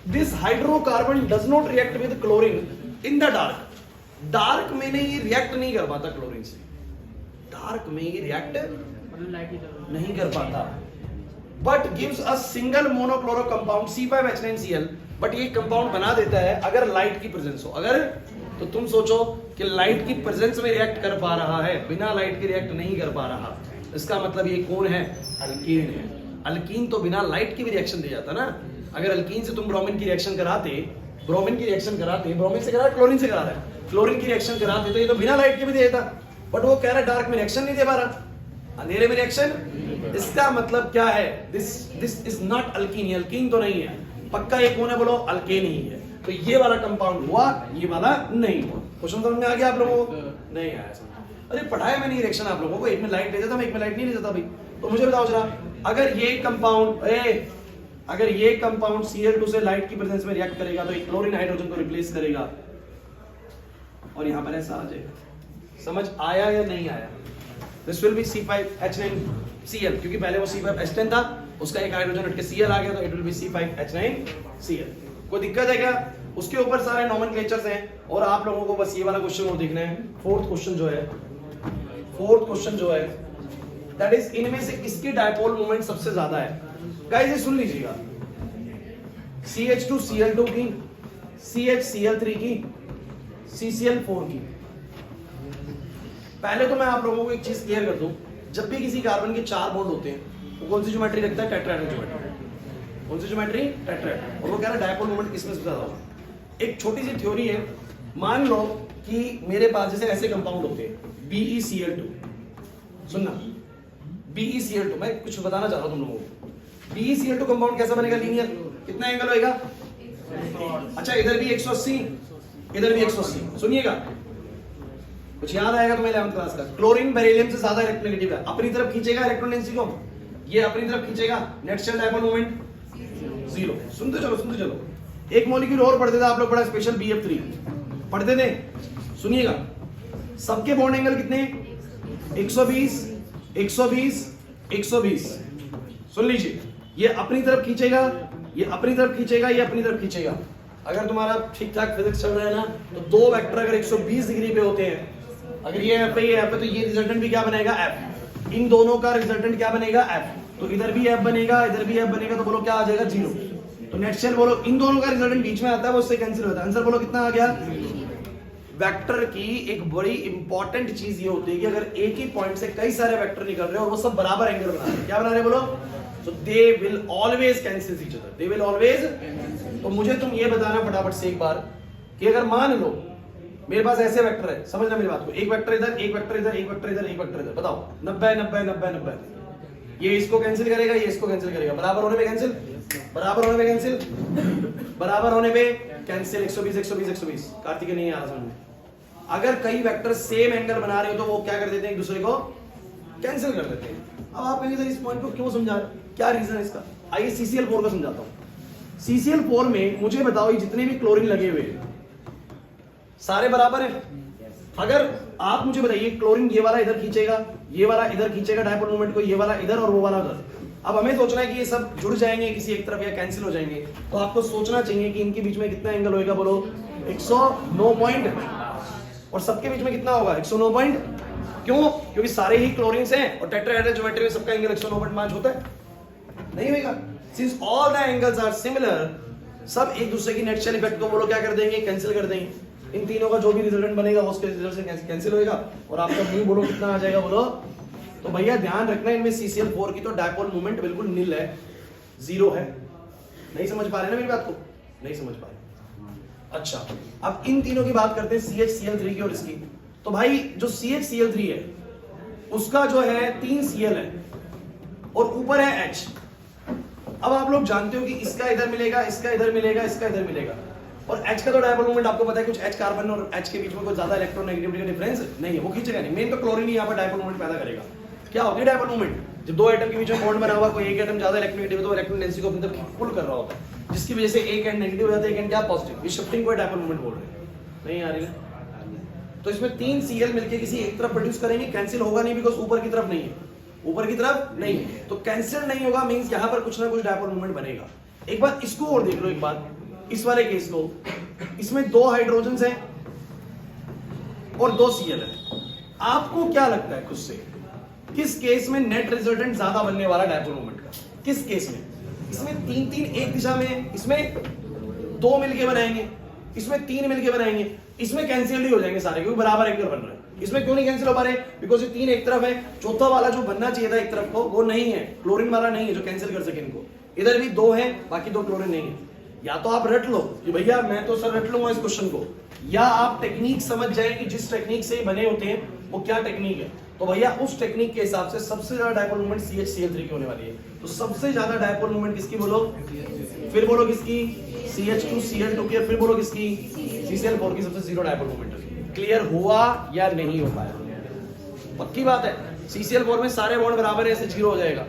this hydrocarbon does not react with chlorine in the dark. Dark में ये रिएक्ट नहीं कर पाता क्लोरीन से, डार्क में ये रिएक्ट नहीं कर पाता, but gives a single monochloro compound C5H9Cl। But ये कंपाउंड बना देता है अगर लाइट की प्रेजेंस हो। अगर तो तुम सोचो कि लाइट की प्रेजेंस में रिएक्ट कर पा रहा है, बिना लाइट के रिएक्ट नहीं कर पा रहा, इसका मतलब ये कौन है? अल्कीन है। अल्कीन तो बिना लाइट की भी रिएक्शन दे जाता ना। अगर अल्कीन से तुम ब्रोमीन की रिएक्शन कराते, ब्रोमीन से करा, क्लोरीन से करा रहा है, क्लोरीन की रिएक्शन कराते तो ये तो बिना लाइट के भी दे देता, बट वो कह रहा है डार्क में रिएक्शन नहीं दे पा रहा, अंधेरे में रिएक्शन इसका मतलब क्या है? This is not alkyne. Alkyne तो नहीं है, पक्का एक कौन है बोलो? अल्केन ही है। तो ये वाला कंपाउंड हुआ, ये वाला नहीं हुआ। क्वेश्चन समझ में आ गया आप लोगों को? नहीं आया समझ? अरे पढ़ाया मैंने रिएक्शन आप लोगों को, एक में लाइट ले जाता मैं, एक में लाइट नहीं ले जाता भाई। तो मुझे बताओ जरा, अगर ये कंपाउंड Cl2 से लाइट की प्रेजेंस में रिएक्ट करेगा तो एक क्लोरीन हाइड्रोजन को रिप्लेस करेगा और यहां पर ऐसा आ जाएगा। समझ आया या नहीं आया? दिस विल बी C5H9Cl, क्योंकि पहले वो C5H10 था, उसका एक हाइड्रोजन हट के Cl आ गया, तो इट विल बी C5H9Cl। कोई दिक्कत है क्या? उसके ऊपर सारे नोमेनक्लेचर्स हैं और आप लोगों को बस ये वाला क्वेश्चन और देखना है। फोर्थ क्वेश्चन जो है दैट इज, इनमें से किसकी डायपोल मोमेंट सबसे ज्यादा है? गाइस ये सुन लीजिएगा, CH2Cl2 की, CHCl3 की, CCl4 की। पहले तो मैं आप लोगों को एक चीज क्लियर कर दूं, जब भी किसी कार्बन के 4 बॉन्ड होते हैं वो कौन सी ज्योमेट्री रखता है? Tetrahedral geometry. कौन सी ज्योमेट्री? टेट्राहेड्रल। और वो कह रहा है डायपोल मोमेंट किसमें सबसे ज्यादा होगा। एक छोटी सी थ्योरी है, मान लो कि मेरे पास जैसे ऐसे कंपाउंड होते हैं BeCl2, सुनना BeCl2, मैं कुछ बताना चाह रहा हूं तुम लोगों को। BeCl2 कंपाउंड कैसा बनेगा? लीनियर। कितना एंगल होएगा? अच्छा, इधर भी 180, इधर भी 180। सुनिएगा, कुछ याद आएगा तुम्हें 11th क्लास का? क्लोरीन बेरिलियम से ज्यादा इलेक्ट्रोनेगेटिव है, अपनी तरफ खींचेगा इलेक्ट्रॉन डेंसिटी को, ये अपनी तरफ खींचेगा, नेट शेल डायपोल मोमेंट 0। सुनते चलो। एक मॉलिक्यूल और पढ़ते थे आप लोग, बड़ा स्पेशल BF3 पढ़ते थे। सुनिएगा, सबके बॉन्ड एंगल कितने? 120, 120, 120। सुन लीजिए, ये अपनी तरफ खींचेगा, ये अपनी तरफ खींचेगा, ये अपनी तरफ खींचेगा। अगर तुम्हारा ठीक ठाक फिजिक्स चल रहा है ना, तो दो वेक्टर अगर 120 डिग्री पे होते हैं, अगर ये F है, ये F है, तो ये रिजल्टेंट भी क्या बनेगा? F। इन दोनों का रिजल्टेंट क्या बनेगा? F। तो इधर भी F बनेगा, इधर भी F बनेगा, तो बोलो क्या आ जाएगा? 0। तो नेट शेल बोलो, इन दोनों का रिजल्टेंट बीच में आता है, वो उससे कैंसिल होता है। आंसर बोलो कितना आ गया? वेक्टर की एक बड़ी इंपॉर्टेंट चीज ये होती है कि अगर एक ही पॉइंट से कई सारे वेक्टर निकल रहे हैं और वो सब बराबर एंगल बना रहे हैं, क्या बना रहे हैं बोलो? So they will always cancel each other, they will always. तो मुझे तुम ये बताना फटाफट से एक बार कि अगर मान लो मेरे पास ऐसे वेक्टर है, समझना मेरी बात को, एक वेक्टर इधर, एक वेक्टर इधर, एक वेक्टर इधर, एक वेक्टर इधर, बताओ 90 90 90 90। ये इसको कैंसिल करेगा, ये इसको कैंसिल करेगा, बराबर होने पे कैंसिल, बराबर होने पे कैंसिल, बराबर होने पे कैंसिल। 120 120 120। कार्तिक नहीं आ रहा समझ में? अगर कई वेक्टर सेम एंगल बना रहे हो तो वो क्या कर देते हैं? एक दूसरे को कैंसिल कर देते हैं। अब आप कहेंगे सर इस पॉइंट को क्यों समझा रहे, क्या रीजन है इसका? आइए CCl4 का समझाता हूं। CCl4 में मुझे बताओ, ये जितने भी क्लोरीन लगे हुए हैं सारे बराबर हैं? अगर आप मुझे बताइए, क्लोरीन ये वाला इधर खींचेगा, ये वाला इधर खींचेगा डायपोल मोमेंट को, ये वाला इधर और वो वाला उधर। अब हमें सोचना है कि ये सब जुड़ जाएंगे किसी एक तरफ या कैंसिल हो जाएंगे, तो आपको सोचना चाहिए कि इनके बीच में कितना एंगल होएगा बोलो? 109 पॉइंट। और सबके बीच में कितना होगा? 109 पॉइंट। क्यों? क्योंकि सारे ही क्लोरीन्स हैं और टेट्राहेड्रल ज्योमेट्री में सबका एंगल 109.5 होता है। नहीं होगा? Since all the angles are similar, सब एक दूसरे की नेट शेल इफेक्ट को बोलो क्या कर देंगे? कैंसिल कर देंगे। इन तीनों का जो भी रिजल्टेंट बनेगा वो उसके रिजल्ट से कैंसिल होएगा और आपका म्यू बोलो कितना आ जाएगा बोलो? तो भैया ध्यान रखना, इनमें CCl4 की तो डायपोल मोमेंट बिल्कुल नील है, 0 है। नहीं समझ पा रहे ना मेरी बात को? नहीं समझ पा रहे? अच्छा, अब इन तीनों की बात करते हैं, CHCl3 की और इसकी। तो भाई जो CHCl3 है उसका जो है 3 Cl है और ऊपर है H। अब आप लोग जानते हो कि इसका इधर मिलेगा, इसका इधर मिलेगा, इसका इधर मिलेगा, और H का तो डायपोल मोमेंट आपको पता है, कुछ H कार्बन और H के बीच में कोई ज्यादा इलेक्ट्रोनेगेटिविटी का डिफरेंस नहीं है, वो खींचेगा नहीं। मेन तो क्लोरीन ही यहाँ पर डायपोल मोमेंट पैदा करेगा। क्या होती है डायपोल मोमेंट? जब दो एटम के बीच में बॉन्ड बना हुआ, कोई एक एटम ज्यादा इलेक्ट्रोनेगेटिव है तो इलेक्ट्रॉन डेंसिटी को अपनी तरफ पुल कर रहा होता है, जिसकी वजह से एक एंड नेगेटिव हो जाता है, एक एंड क्या पॉजिटिव। ये शिफ्टिंग को डायपोल मोमेंट बोल रहे हैं। नहीं आ रही है? तो इसमें 3 Cl मिलके किसी एक तरफ प्रोड्यूस करेंगे, कैंसिल होगा नहीं बिकॉज़ ऊपर की तरफ नहीं है, ऊपर की तरफ नहीं है, तो कैंसिल नहीं होगा, मींस यहां पर कुछ ना कुछ डायपोल मोमेंट बनेगा। एक बात इसको और देख लो, एक बात इस वाले केस को, इसमें 2 हाइड्रोजन्स हैं और 2 Cl है। आपको क्या लगता है खुद से, किस केस में नेट रिजल्टेंट ज्यादा बनने वाला डायपोल मोमेंट का? किस केस में? इसमें 3 एक दिशा में, इसमें 2 मिलके बनाएंगे, इसमें 3 मिलके बनाएंगे, इसमें कैंसिल ही हो जाएंगे सारे क्योंकि बराबर एंगल बन रहे हैं। इसमें क्यों नहीं कैंसिल हो पा रहे? बिकॉज ये 3 एक तरफ है, चौथा वाला जो बनना चाहिए था एक तरफ को वो नहीं है, क्लोरीन वाला नहीं है जो कैंसिल कर सके इनको। इधर भी 2 है, बाकी 2 क्लोरीन नहीं है। या तो आप रट लो कि भैया मैं तो सर रट लूंगा इस क्वेश्चन को, या आप टेक्निक समझ जाए कि जिस टेक्निक से बने होते हैं वो क्या टेक्निक है। तो भैया उस टेक्निक के हिसाब से सबसे ज्यादा डायपोल मूवमेंट CH-Cl3 की होने वाली है। तो सबसे ज्यादा डायपोल मूवमेंट किसकी बोलो, फिर बोलो किसकी, CH2Cl2 की, फिर बोलो किसकी, CCl4 की सबसे जीरो डायपोल मूवमेंट। क्लियर हुआ या नहीं हो पाया? पक्की बात है, CCl4 में सारे बॉन्ड बराबर है, ऐसे जीरो हो जाएगा,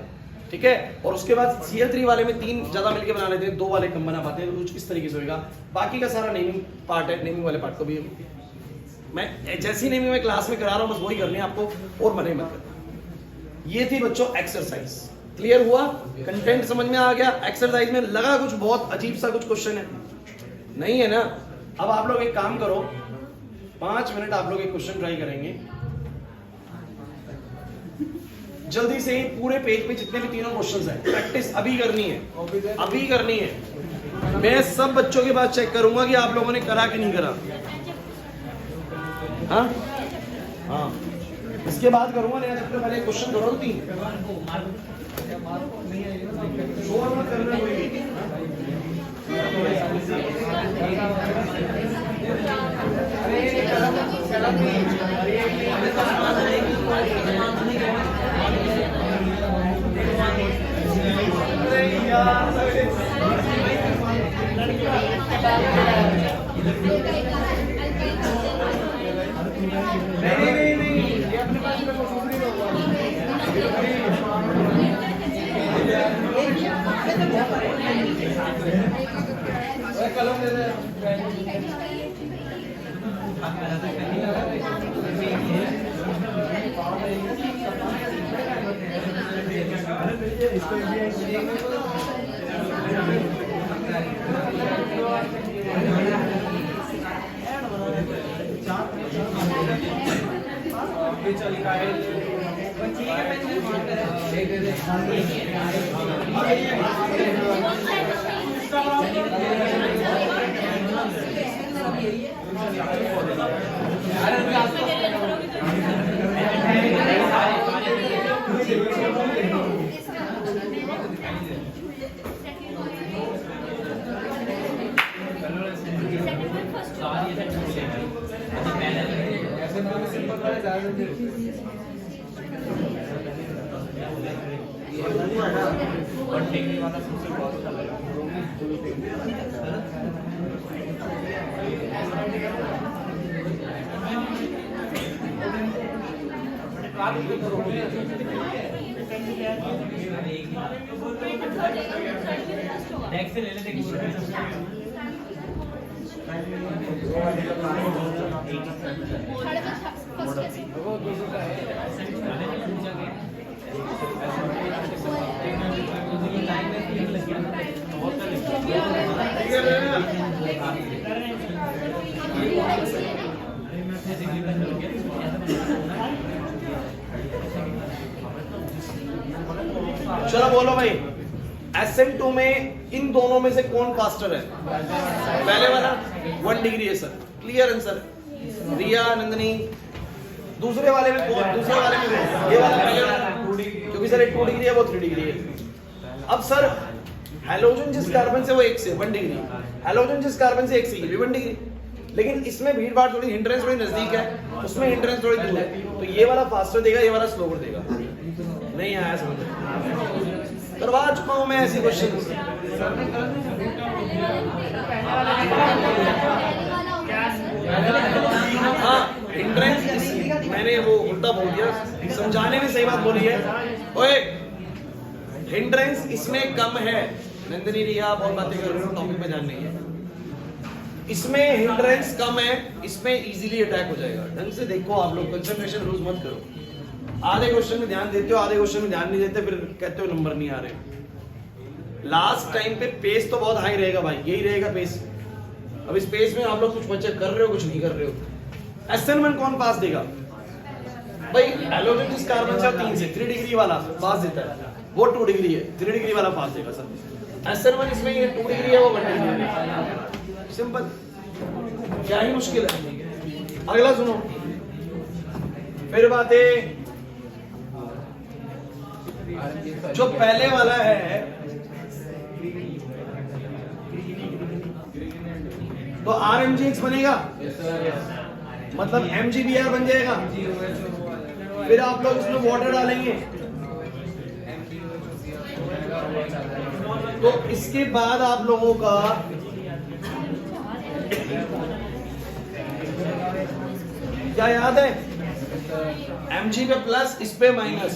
ठीक है। और उसके बाद Cl3 वाले में 3 ज्यादा मिलके बना लेते हैं, 2 वाले कम बना पाते हैं, तो कुछ इस तरीके से होगा। बाकी का सारा नेमिंग पार्ट है, नेमिंग वाले पार्ट को भी मैं जैसी नेमिंग में क्लास में करा रहा हूँ बस वही करनी है आपको, और मरे मत करना। ये थी बच्चों एक्सरसाइज। क्लियर हुआ? कंटेंट समझ में आ गया? एक्सरसाइज में लगा कुछ बहुत अजीब सा कुछ क्वेश्चन है? नहीं है ना? अब आप लोग एक काम करो, 5 मिनट आप लोग एक क्वेश्चन ट्राई करेंगे, जल्दी से ही पूरे पेज पे जितने भी तीनों क्वेश्चंस हैं प्रैक्टिस अभी करनी है, अभी करनी है। मैं सब बच्चों के बाद चेक करूंगा कि आप लोगों ने करा कि नहीं करा। हाँ हाँ, इसके बाद करूंगा, नहीं सबसे पहले क्वेश्चन करो 3। शोर मत करना कोई। नहीं, ये अपने पास में दूसरी कलम दे दे। नेक्स्ट ले लेते चलो बोलो भाई, SN2 में इन दोनों में से कौन फास्टर है? पहले वाला 1 डिग्री है सर, क्लियर आंसर। रिया, नंदनी, दूसरे वाले में कौन? दूसरे वाले में ये वाला पहले वाला, क्योंकि सर एक 2 डिग्री है, वो 3 डिग्री है। अब सर हैलोजन जिस कार्बन से वो 1 से 1 डिग्री, हैलोजन जिस कार्बन से 1 से ये भी 1 डिग्री, लेकिन इसमें भीड़ भाड़ थोड़ी, हिंड्रेंस थोड़ी नजदीक है, उसमें हिंड्रेंस थोड़ी दूर है, तो ये वाला फास्टर देगा, ये वाला स्लोवर देगा। नहीं आया समझ? करवा चुका हूं मैं ऐसे क्वेश्चन। हाँ, हिंड्रेंस मैंने वो उल्टा बोल दिया, समझाने में सही बात बोली है। ओए, हिंड्रेंस इसमें कम है। नंदिनी रिया आप और बातें कर रहे हो, टॉपिक पे ध्यान नहीं है। इसमें हिंड्रेंस कम है, इसमें इजीली अटैक हो जाएगा। ढंग से देखो आप लोग, कंसंट्रेशन लूज मत करो। आधे क्वेश्चन में ध्यान देते हो, आधे क्वेश्चन में ध्यान नहीं देते, फिर कहते हो नंबर नहीं आ रहे। लास्ट टाइम पे पेस तो बहुत हाई रहेगा भाई, यही रहेगा पेस। अब इस पेस में आप लोग कुछ बच्चे कर रहे हो, कुछ नहीं कर रहे हो। SN1 कौन पास देगा भाई? हैलोजन जिस कार्बन से 3 से 3 डिग्री वाला पास देता है, वो 2 डिग्री है, 3 डिग्री वाला पास देगा सर। SN1 इसमें ये 2 डिग्री है, वो 1 डिग्री है। सिंपल, क्या ही मुश्किल है। अगला सुनो, फिर बातें जो पहले वाला है, तो RMGX बनेगा, मतलब MGBR बन जाएगा। फिर आप लोग इसमें वाटर डालेंगे, तो इसके बाद आप लोगों का क्या याद है, mg पे प्लस, इस पे माइनस,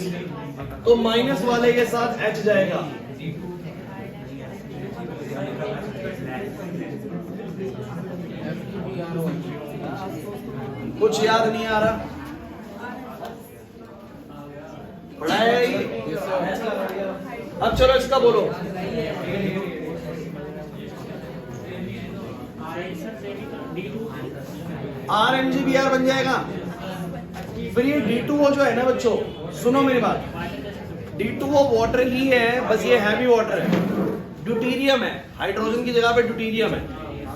तो माइनस वाले के साथ h जाएगा। कुछ याद नहीं आ रहा, पढ़ाया ही। अब चलो इसका बोलो, RMGBr बन जाएगा। फिर ये D2 वो जो है ना बच्चों, सुनो मेरी बात, D2 वो वाटर ही है, बस ये हैवी वाटर है, ड्यूटीरियम है, हाइड्रोजन की जगह पे ड्यूटीरियम है।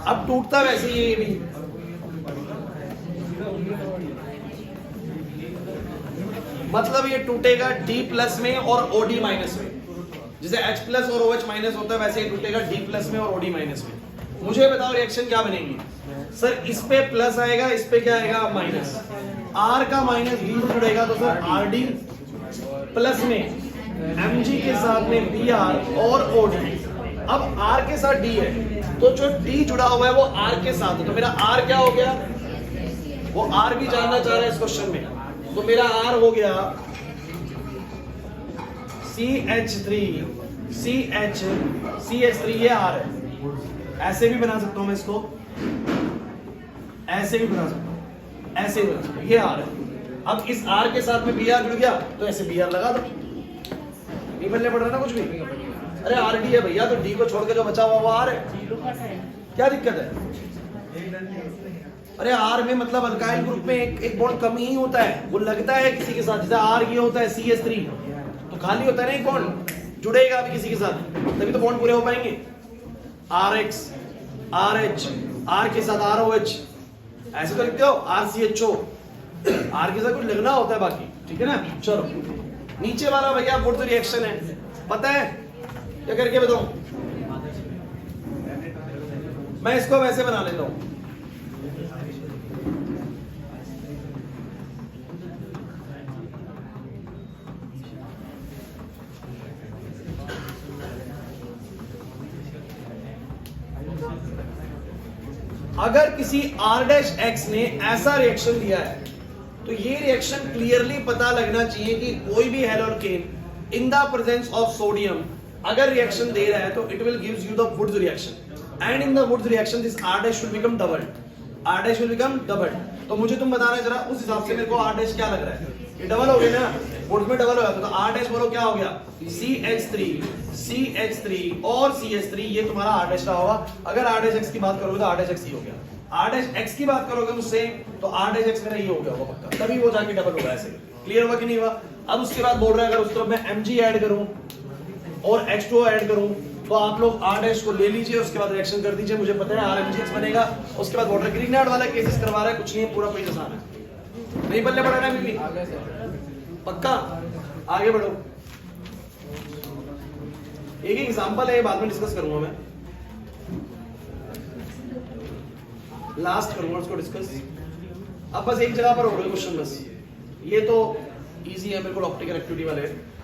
अब टूटता वैसे ही ये भी, मतलब ये टूटेगा D प्लस में और OD माइनस में, जैसे H प्लस और OH माइनस होता है वैसे ही टूटेगा D प्लस में और OD माइनस में। मुझे बताओ रिएक्शन क्या बनेगी सर, इस पे प्लस आएगा, इस पे क्या आएगा माइनस, R का माइनस D से जुड़ेगा तो सर RD प्लस में Mg के साथ में Br और OD। अब R के साथ D है, तो जो D जुड़ा हुआ है वो R के साथ है, तो मेरा R क्या हो गया, वो R भी जानना चाह रहा है इस क्वेश्चन में, तो मेरा R हो गया CH3 ये R है। ऐसे भी बना सकता हूं मैं इसको, ऐसे भी बना सकता हूं, ऐसे भी बना सकता हूं, ये R है। अब इस R के साथ में Br जुड़ गया तो ऐसे Br लगा दो, नहीं बल्ले पड़ रहा ना कुछ भी। अरे RD है भैया, तो D को छोड़ के जो बचा हुआ वो R है, क्या दिक्कत है। अरे R में मतलब अल्काइल ग्रुप में एक बॉन्ड कम ही होता है, वो लगता है किसी के साथ, जैसे R ये होता है CH3, तो खाली होता है ना एक बॉन्ड, जुड़ेगा अभी किसी के साथ, तभी तो बॉन्ड पूरे हो पाएंगे। RH, RH, R के साथ ROH, ऐसे तो लिखते हो RCHO, R के साथ कुछ लगना होता है बाकी, ठीक है ना। चलो नीचे वाला भैया वुड रिएक्शन है, पता है क्या करके बताऊं, मैं इसको वैसे बना लेता हूं, अगर किसी R'(X) ने ऐसा रिएक्शन दिया है तो ये रिएक्शन क्लियरली पता लगना चाहिए कि कोई भी haloalkane in the presence of sodium अगर रिएक्शन दे रहा है तो it will gives you the Wurtz reaction, and in the Wurtz reaction this R' should become doubled, R' will become doubled। तो मुझे तुम बताना जरा उस हिसाब से मेरे को R' क्या लग रहा है, ये डबल हो गया ना, वुड्स में डबल हो गया, तो R' बोलो क्या हो गया, CH3 और CH3, ये तुम्हारा R' रहा होगा। अगर R'(X) की बात करोगे तो R'(X) ही हो गया, R'(X) की बात करोगे मुझसे तो R'(X) मेरा ये हो गया होगा पक्का, तभी वो जाके डबल होगा। ऐसे क्लियर हुआ कि नहीं हुआ। अब उसके बाद बोल रहा है अगर उस तरफ मैं Mg ऐड करूं और H2O ऐड करूं तो आप लोग R' को ले लीजिए, उसके बाद रिएक्शन कर दीजिए, मुझे पता है RMgX बनेगा। उसके बाद वाटर ग्रीनहार्ड वाला केसेस करवा रहा है, कुछ नहीं है, पूरा पेज आसान है, नहीं बल्ले पड़ा ना अभी भी, पक्का आगे बढ़ो। एक एग्जांपल है, बाद में डिस्कस करूंगा मैं, लास्ट करूंगा उसको डिस्कस। अब बस एक जगह पर हो गए क्वेश्चन, बस ये तो इजी है बिल्कुल, ऑप्टिकल एक्टिविटी वाले,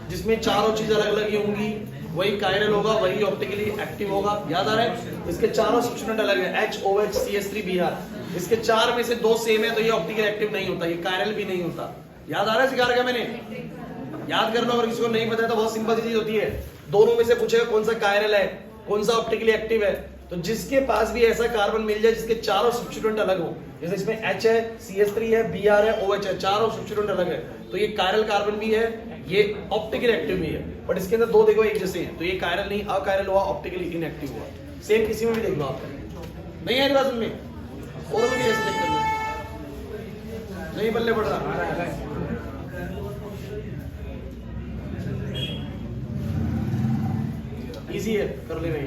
जिसमें चारों चीज अलग अलग ही होंगी, वही कायरल होगा, वही ऑप्टिकली एक्टिव होगा, याद आ रहा है। इसके चारों सब्स्टिट्यूएंट अलग है, H, OH, CH3, Br, इसके चार में से दो सेम है तो ये ऑप्टिकल एक्टिव नहीं होता, ये कायरल भी नहीं होता। याद आ रहा है, सिखा रखा मैंने, याद कर लो। अगर किसी को नहीं पता है तो बहुत सिंपल चीज होती है, दोनों में से पूछेगा कौन सा कायरल है, कौन सा ऑप्टिकली एक्टिव है, तो जिसके पास भी ऐसा कार्बन मिल जाए जिसके चारों सब्स्टिट्यूएंट अलग हो, जैसे इसमें H है, CH3 है, Br है, OH है, चारों सब्स्टिट्यूएंट अलग है, तो ये कायरल कार्बन भी है, ये ऑप्टिकल एक्टिव भी है, बट इसके अंदर दो देखो एक जैसे हैं, तो ये कायरल नहीं, अकायरल हुआ, ऑप्टिकली इनएक्टिव हुआ। सेम किसी में भी देख लो आप, नहीं है बात में, और भी ऐसे देख लो, नहीं बल्ले पड़ रहा, इजी है, कर लेना,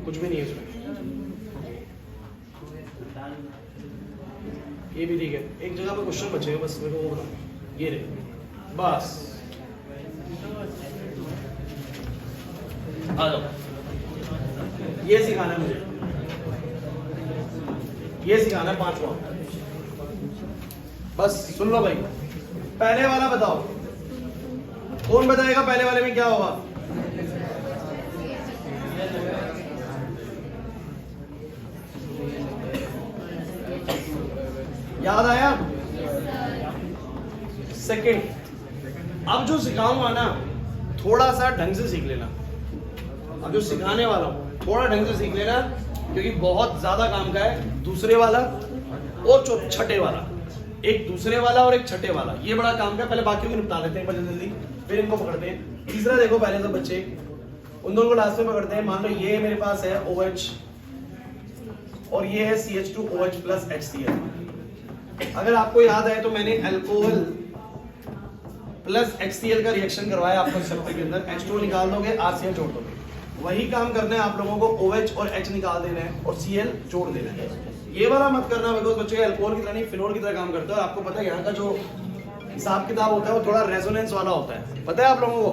कुछ भी नहीं है इसमें, ये भी ठीक है। एक जगह पे क्वेश्चन बचे बस मेरे को वो बताओ, ये रहे बस, आ जाओ, ये सिखाना है मुझे, ये सिखाना है 5वां, बस सुन लो भाई, पहले वाला बताओ, कौन बताएगा पहले वाले में क्या होगा? याद आया? सेकंड, अब जो सिखाऊंगा ना थोड़ा सा ढंग से सीख लेना। अब जो सिखाने वाला हूं थोड़ा ढंग से सीख लेना, क्योंकि बहुत ज्यादा काम का है। दूसरे वाला और छठे वाला, एक दूसरे वाला और एक छठे वाला, ये बड़ा काम का है। पहले बाकियों को निपटा लेते हैं जल्दी जल्दी, फिर इनको पकड़ते हैं। तीसरा देखो, पहले तो बच्चे उन दोनों को लास्ट में पकड़ते हैं। मान लो ये मेरे पास है OH और ये है CH2OH प्लस HCl। अगर आपको याद है तो मैंने अल्कोहल प्लस HCl का रिएक्शन करवाया आपको चैप्टर के अंदर। H2O निकाल दोगे, RCl जोड़ दोगे। वही काम करना है आप लोगों को, OH और H निकाल देना है और Cl जोड़ देना है। ये वाला मत करना बिकॉज बच्चे अल्कोहल की तरह नहीं, फिनोल की तरह काम करता है। और आपको पता है यहाँ का जो हिसाब किताब होता है वो थोड़ा रेजोनेंस वाला होता है, पता है आप लोगों को?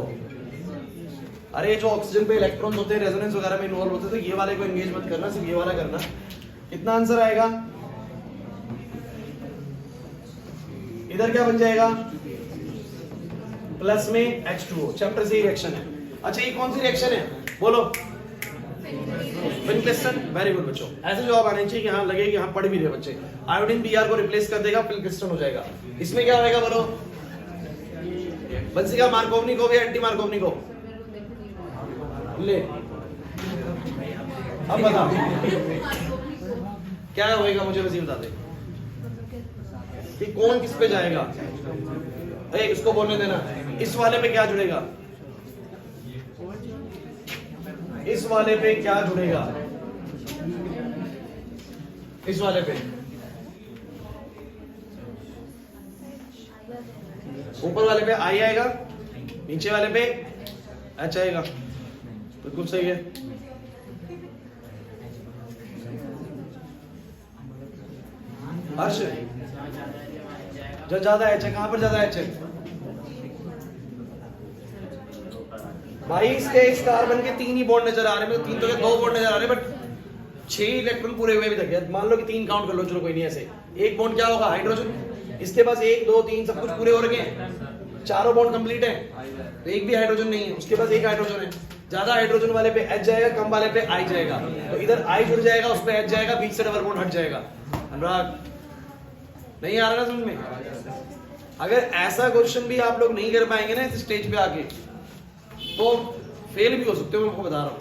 अरे जो ऑक्सीजन पे इलेक्ट्रॉन होते हैं रेजोनेंस वगैरह में इन्वॉल्व होते हैं, तो ये वाले को एंगेज मत करना, सिर्फ ये वाला करना। कितना आंसर आएगा? इधर क्या बन जाएगा? प्लस में H2O, चैप्टर से रिएक्शन है। अच्छा ये कौन सी रिएक्शन है बोलो? फिनक्लिस्टन। वेरी गुड बच्चों, ऐसे जवाब आने चाहिए कि हाँ लगे कि हाँ पढ़ भी रहे बच्चे। आयोडीन Br को रिप्लेस कर देगा, फिनक्लिस्टन हो जाएगा। इसमें क्या होगा बोलो? बंसिका मार्कोवनिकोव या एंटी मार्कोवनिकोव? ले अब बता क्या होएगा, मुझे वैसे बता दे कि कौन किस पे जाएगा। अरे इसको बोलने देना। इस वाले पे क्या जुड़ेगा? इस वाले पे क्या जुड़ेगा? इस वाले पे ऊपर वाले पे I आएगा, नीचे वाले पे H आएगा। बिल्कुल सही है। हर्ष, जो ज्यादा H है, कहां पर ज्यादा H है भाई? इस कार्बन के 3 ही बॉन्ड नजर आ रहे हैं, 3 तो 2 बॉन्ड नजर आ रहे हैं, बट 6 इलेक्ट्रॉन पूरे हुए अभी तक। मान लो कि 3 काउंट कर लो, चलो कोई नहीं। ऐसे एक बॉन्ड क्या होगा? हाइड्रोजन। इसके पास 1 2 3 सब कुछ पूरे हो रखे हैं, चारों बॉन्ड कंप्लीट है, तो एक भी हाइड्रोजन नहीं है। उसके पास एक हाइड्रोजन है। ज्यादा हाइड्रोजन वाले पे H जाएगा, कम वाले पे I जाएगा। तो इधर I जुड़ जाएगा, उस पे H जाएगा, बीच से डबल बॉन्ड हट जाएगा। अनुराग नहीं आ रहा ना समझ में? अगर ऐसा क्वेश्चन भी आप लोग नहीं कर पाएंगे ना इस स्टेज पे आके, तो फेल भी हो सकते हो। मैं आपको बता रहा हूँ,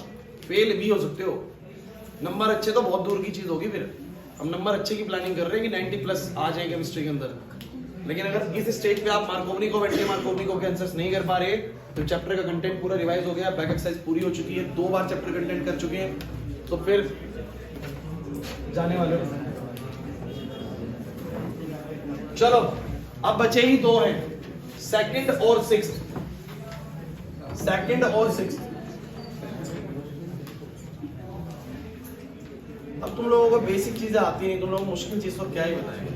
फेल भी हो सकते हो। नंबर अच्छे तो बहुत दूर की चीज होगी। फिर हम नंबर अच्छे की प्लानिंग कर रहे हैं कि 90 प्लस आ जाए केमिस्ट्री के अंदर। लेकिन अगर इस स्टेज पे आप मार्कोवनिकोव एंटी मार्कोवनिकोव के आंसर्स नहीं कर पा रहे, तो चैप्टर का कंटेंट पूरा रिवाइज हो गया, बैक एक्सरसाइज पूरी हो चुकी है, 2 बार चैप्टर कंटेंट कर चुके हैं, तो फिर जाने वाले हो। चलो अब बचे ही 2 हैं, सेकंड और सिक्स्थ। सेकंड और सिक्स्थ। अब तुम लोगों को बेसिक चीजें आती नहीं, तुम लोगों को मुश्किल चीज और क्या ही बताएंगे।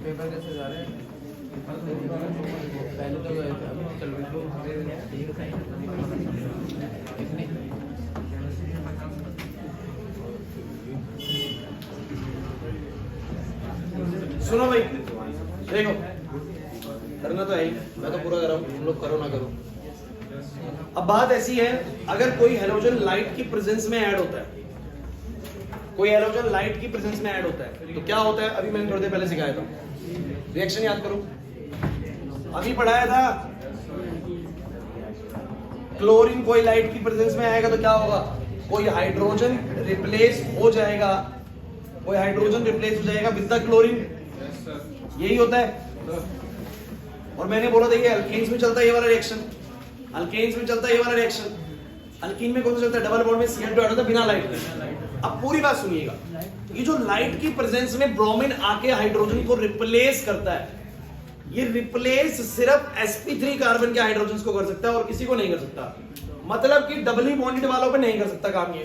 पेपर कैसे जा रहे हैं? पहले तो गए थे, अब चल रहे सुनो भाई, देखो करना तो है ही, मैं तो पूरा कर रहा हूँ, तुम लोग करो ना करो। अब बात ऐसी है, अगर कोई हेलोजन लाइट की प्रेजेंस में ऐड होता है, कोई हेलोजन लाइट की प्रेजेंस में ऐड होता है, तो क्या होता है? अभी मैंने थोड़ी देर पहले सिखाया था, रिएक्शन याद करो, अभी पढ़ाया था। क्लोरीन कोई लाइट की प्रेजेंस में आएगा तो क्या होगा? कोई हाइड्रोजन रिप्लेस हो जाएगा, कोई हाइड्रोजन रिप्लेस हो जाएगा विद द क्लोरीन, यही होता है। और मैंने बोला था ये अल्केन्स में चलता है ये वाला रिएक्शन, अल्केन्स में चलता है ये वाला रिएक्शन। अल्कीन में कौन सा चलता है? डबल बॉन्ड में Cl2 ऐड होता है बिना लाइट के। अब पूरी बात सुनिएगा, ये जो लाइट की प्रेजेंस में ब्रोमीन आके हाइड्रोजन को रिप्लेस करता है, ये रिप्लेस सिर्फ sp3 कार्बन के हाइड्रोजन को कर सकता है और किसी को नहीं कर सकता। मतलब कि डबली बॉन्डेड वालों पे नहीं कर सकता काम ये।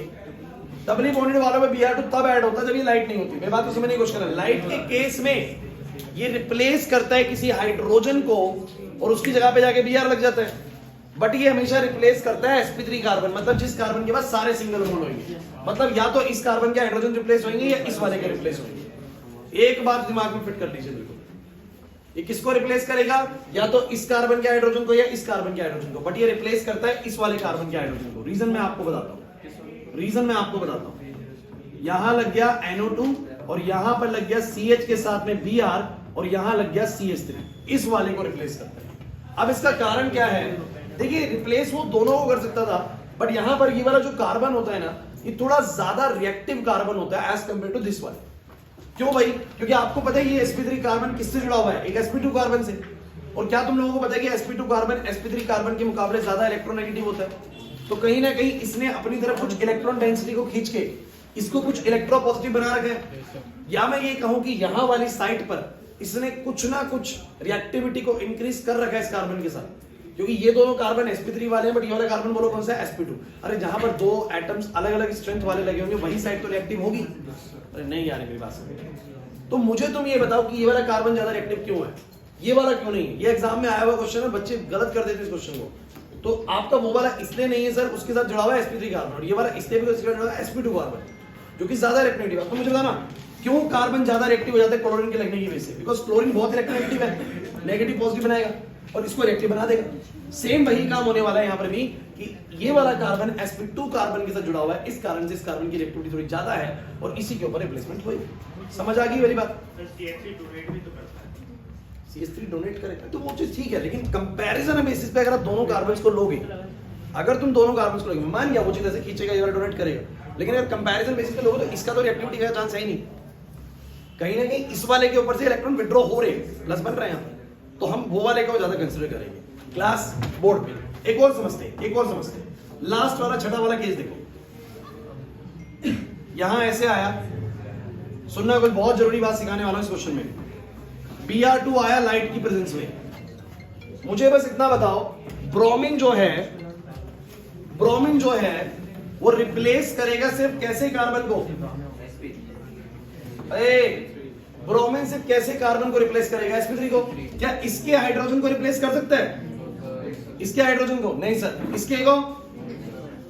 डबली बॉन्डेड वालों पे Br2 तब ऐड होता है जब ये लाइट नहीं होती। मैं बात समझने की कोशिश कर रहा हूं। लाइट के केस में ये रिप्लेस करता है किसी हाइड्रोजन को और उसकी जगह पे जाके Br लग जाता है, बट ये हमेशा रिप्लेस करता है sp3 कार्बन, मतलब जिस कार्बन के पास सारे सिंगल बॉन्ड होंगे। मतलब या तो इस कार्बन के हाइड्रोजन रिप्लेस होंगे या इस वाले के रिप्लेस होंगे। एक बार दिमाग में फिट कर लीजिए बिल्कुल, ये किसको रिप्लेस करेगा, या तो इस कार्बन के हाइड्रोजन को या इस कार्बन के हाइड्रोजन को, बट ये रिप्लेस करता है इस वाले कार्बन के हाइड्रोजन को। रीजन मैं आपको बताता हूं, रीजन मैं आपको बताता हूं। यहां लग गया NO2 और यहां पर लग गया CH के साथ में Br और यहां लग गया CH3, इस वाले को रिप्लेस करता है। अब इसका कारण क्या है, देखिए रिप्लेस वो दोनों को कर सकता था, बट यहां पर ये वाला जो कार्बन होता है ना, ये थोड़ा ज्यादा रिएक्टिव कार्बन होता है एज कंपेयर टू दिस वाले। क्यों भाई, क्योंकि आपको पता है ये sp3 कार्बन किससे जुड़ा हुआ है, एक sp2 कार्बन से। और क्या तुम लोगों को पता है कि sp2 कार्बन sp3 कार्बन के मुकाबले ज्यादा इलेक्ट्रोनेगेटिव होता है, तो कहीं ना कहीं इसने अपनी तरफ कुछ इलेक्ट्रॉन डेंसिटी को खींच के इसको कुछ इलेक्ट्रोपॉजिटिव बना रखा है। या मैं ये कहूं कि यहां वाली साइट पर इसने कुछ ना कुछ रिएक्टिविटी को इंक्रीज कर रखा है इस कार्बन के साथ, क्योंकि ये दोनों कार्बन sp3 वाले हैं, बट ये वाला कार्बन बोलो कौन सा है, sp2। अरे जहां पर दो एटम्स अलग अलग स्ट्रेंथ वाले लगे होंगे वही साइड तो रिएक्टिव होगी। अरे नहीं यार मेरी बात समझ, तो मुझे तुम ये बताओ कि ये वाला कार्बन ज्यादा रिएक्टिव क्यों है, ये वाला क्यों नहीं। ये एग्जाम में आया हुआ क्वेश्चन है, बच्चे गलत कर देते इस क्वेश्चन को। तो आपका वो वाला इसलिए नहीं है सर, उसके साथ जुड़ा हुआ है sp3 कार्बन, और ये वाला इसलिए भी जुड़ा हुआ है sp2 कार्बन, जो कि ज्यादा रिएक्टिव है। तो मुझे बताना क्यों कार्बन ज्यादा रिएक्टिव हो जाता है क्लोरीन के लगने की वजह से, बिकॉज क्लोरीन बहुत इलेक्ट्रोनेगेटिव है, नेगेटिव पॉजिटिव बनाएगा और इसको रिएक्टिव बना देगा। सेम वही काम होने वाला है यहाँ पर भी, कि ये वाला कार्बन sp2 कार्बन के साथ जुड़ा हुआ है, इस कारण से इस कार्बन की रिएक्टिविटी थोड़ी ज्यादा है और इसी के ऊपर रिप्लेसमेंट होगी। समझ आ गई मेरी बात। CH3 डोनेट करेगा तो वो चीज ठीक है, लेकिन कंपैरिजन बेसिस पे अगर आप दोनों कार्बन्स को लोगे, अगर तुम दोनों कार्बन्स को लोगे, मान गया वो चीज ऐसे खींचेगा ये वाला डोनेट करेगा, लेकिन अगर कंपैरिजन बेसिस पे लोगे तो इसका तो रिएक्टिविटी का चांस है ही नहीं। कहीं ना कहीं इस वाले के ऊपर से इलेक्ट्रॉन विड्रॉ हो रहे हैं, प्लस बन रहे हैं यहाँ, तो हम वो वाले को ज्यादा कंसीडर करेंगे क्लास बोर्ड पे। एक और समझते हैं, एक और समझते हैं। लास्ट वाला छठा वाला केस देखो, यहां ऐसे आया, सुनना कोई बहुत जरूरी बात सिखाने वाला हूं इस क्वेश्चन में। Br2 आया लाइट की प्रेजेंस में, मुझे बस इतना बताओ ब्रोमीन जो है वो रिप्लेस करेगा सिर्फ कैसे कार्बन को, अरे ब्रोमीन सिर्फ कैसे कार्बन को रिप्लेस करेगा, sp3 को। क्या इसके हाइड्रोजन को रिप्लेस कर सकता है, इसके हाइड्रोजन को? नहीं सर, इसके को।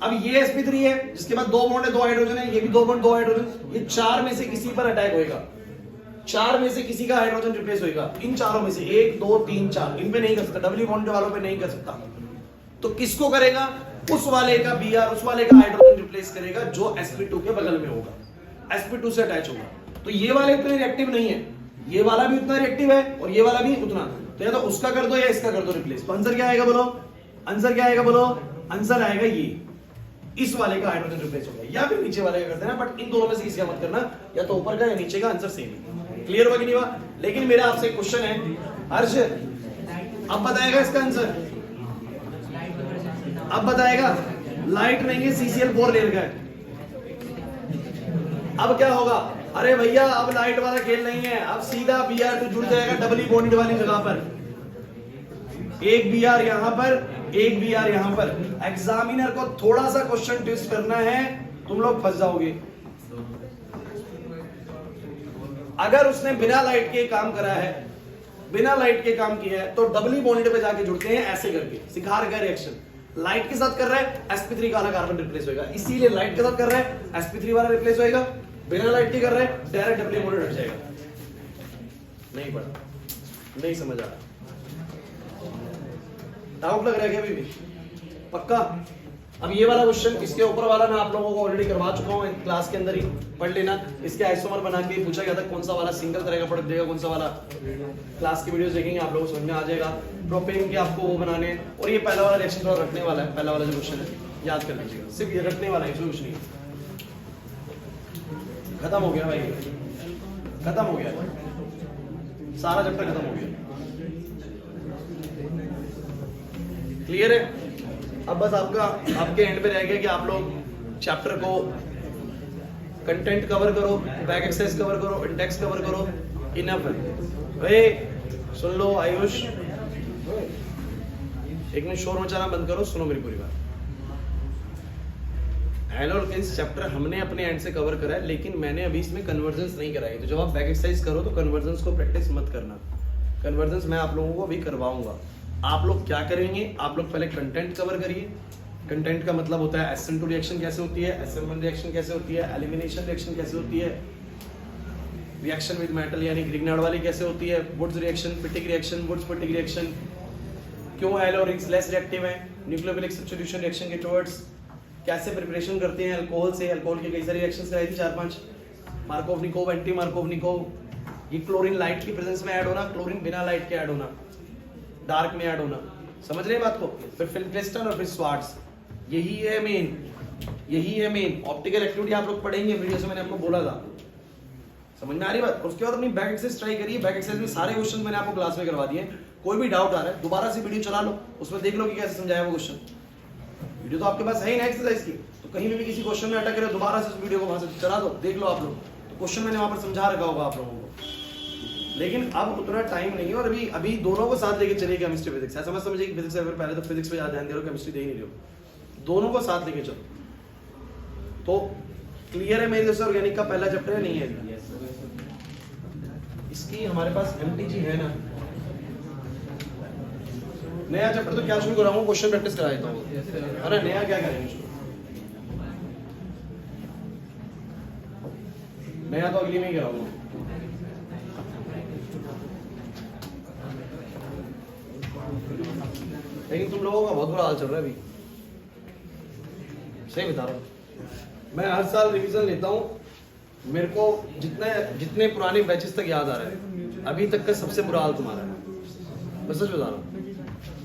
अब ये sp3 है जिसके बाद दो बॉन्ड है, दो हाइड्रोजन है, ये भी दो बॉन्ड दो हाइड्रोजन, ये चार में से किसी पर अटैक होएगा, चार में से किसी का हाइड्रोजन रिप्लेस होएगा, इन चारों में से 1 2 3 4, इन पे नहीं कर सकता, डबल बॉन्ड वालों पे नहीं कर सकता। तो किसको करेगा, उस वाले का Br, उस वाले का हाइड्रोजन रिप्लेस करेगा जो sp2 के बगल में होगा, sp2 से अटैच होगा। तो ये वाले इतने रिएक्टिव नहीं है, ये वाला भी उतना रिएक्टिव है और ये वाला भी उतना, तो या तो उसका कर दो या इसका कर दो रिप्लेस। तो आंसर क्या आएगा बोलो, आंसर क्या आएगा बोलो, आंसर आएगा ये, इस वाले का हाइड्रोजन रिप्लेस होगा, या फिर नीचे वाले का कर देना, बट इन दोनों में से किसी का मत करना, या तो ऊपर का या नीचे का, आंसर सेम है। क्लियर हुआ कि नहीं हुआ? लेकिन मेरा आपसे क्वेश्चन है हर्ष, अब बताएगा इसका आंसर, अब बताएगा। लाइट नहीं है, CCl4 ले रखा है। अब क्या होगा, अरे भैया अब लाइट वाला खेल नहीं है, अब सीधा Br2 जुड़ जाएगा डबल बॉन्ड वाली जगह पर, एक Br यहां पर, एक Br यहां पर। एग्जामिनर को थोड़ा सा क्वेश्चन ट्विस्ट करना है, तुम लोग फंस जाओगे। अगर उसने बिना लाइट के काम करा है, बिना लाइट के काम किया है, तो डबल बॉन्ड पे जाके जुड़ते हैं ऐसे करके, सिखा रखा है रिएक्शन। लाइट के साथ कर रहा है, sp3 वाला कार्बन रिप्लेस होगा, इसीलिए लाइट के साथ कर रहा है, sp3 वाला रिप्लेस होगा। बिना लाइट के कर रहे हैं, डायरेक्ट डबल बॉन्ड हट जाएगा। नहीं पढ़ा, नहीं समझ आ रहा, डाउट लग रहा है क्या अभी भी? पक्का? अब ये वाला क्वेश्चन, इसके ऊपर वाला मैं आप लोगों को ऑलरेडी करवा चुका हूँ क्लास के अंदर ही, पढ़ लेना। इसके आइसोमर बना के पूछा गया था कौन सा वाला सिंगल तरह का प्रोडक्ट देगा, कौन सा वाला। क्लास की वीडियोस देखेंगे आप लोगों को समझ में आ जाएगा। प्रोपेन के आपको वो बनाने हैं, और ये पहला वाला रिएक्शन थोड़ा रखने वाला है, पहला वाला जो क्वेश्चन है याद कर लीजिएगा, सिर्फ ये रखने वाला है, इसमें कुछ नहीं। खत्म हो गया भाई, खत्म हो गया, सारा चैप्टर खत्म हो गया। क्लियर है? अब बस आपके एंड पे रह गया कि आप लोग चैप्टर को कंटेंट कवर करो, बैक एक्सरसाइज कवर करो, इंडेक्स कवर करो, इनफ है भाई। सुन लो आयुष, एक मिनट शोर मचाना बंद करो, सुनो मेरी पूरी बात। एल्केन्स चैप्टर हमने अपने एंड से कवर करा है, लेकिन मैंने अभी इसमें कन्वर्जेंस नहीं कराई। तो जब आप बैक एक्सरसाइज करो तो कन्वर्जेंस को प्रैक्टिस मत करना, कन्वर्जेंस मैं आप लोगों को अभी करवाऊंगा। आप लोग क्या करेंगे, आप लोग पहले कंटेंट कवर करिए, कंटेंट का मतलब होता है SN2 रिएक्शन कैसे होती है, SN1 रिएक्शन कैसे होती है, एलिमिनेशन रिएक्शन कैसे होती है, रिएक्शन विद मेटल यानी ग्रिग्नार्ड वाली कैसे होती है, Wurtz reaction, Fittig reaction, Wurtz Fittig reaction, क्यों एल और रिंग्स लेस रिएक्टिव है, न्यूक्लियोफिलिक सब्स्टिट्यूशन रिएक्शन के टुवर्ड्स, कैसे प्रिपरेशन करते हैं अल्कोहल से, अल्कोहल के कई सारी रिएक्शंस कराई थी 4-5, मार्कोवनिकोव, एंटी मार्कोवनिकोव, ये क्लोरीन लाइट की प्रेजेंस में ऐड होना, क्लोरीन बिना लाइट के ऐड होना, डार्क में ऐड होना, समझ रहे हैं बात को। फिर फिल्ट्रेस्टन और फिर स्वाट्स, यही है मेन ऑप्टिकल एक्टिविटी आप लोग पढ़ेंगे वीडियो से, मैंने आपको बोला था, समझ में आ रही बात। उसके बाद अपनी बैक एक्सरसाइज ट्राई करिए, बैक एक्सरसाइज में सारे क्वेश्चन मैंने आपको क्लास में करवा दिए, कोई भी डाउट आ रहा है दोबारा से वीडियो चला लो, उसमें देख लो कि कैसे समझाया वो क्वेश्चन, वीडियो तो आपके पास है ही ना एक्सरसाइज की, तो कहीं भी किसी क्वेश्चन में अटक रहे दोबारा से उस वीडियो को वहां से चला दो, देख लो आप लोग, तो क्वेश्चन मैंने वहां पर समझा रखा होगा आप लोगों को। लेकिन अब उतना टाइम नहीं है और अभी दोनों को साथ लेके चलिए, केमिस्ट्री फिजिक्स, ऐसा मत समझिए कि फिजिक्स है पहले तो फिजिक्स पे ज्यादा ध्यान दे रहे हो, केमिस्ट्री दे ही नहीं रहे हो, दोनों को साथ लेके चलो। तो क्लियर है मेरे जैसे ऑर्गेनिक का पहला चैप्टर है, नहीं है इसकी हमारे पास MTG है ना, नया चैप्टर तो क्या शुरू कराऊंगा, क्वेश्चन प्रैक्टिस करा देता हूँ। अरे नया क्या करेंगे शुरू, नया तो अगली में ही कराऊंगा। लेकिन तुम लोगों का बहुत बुरा हाल चल रहा है अभी, सही बता रहा हूँ। मैं हर साल रिवीजन लेता हूँ, मेरे को जितने पुराने बैचेस तक याद आ रहा है, अभी तक का सबसे बुरा हाल तुम्हारा है, मैं सच बता रहा हूँ।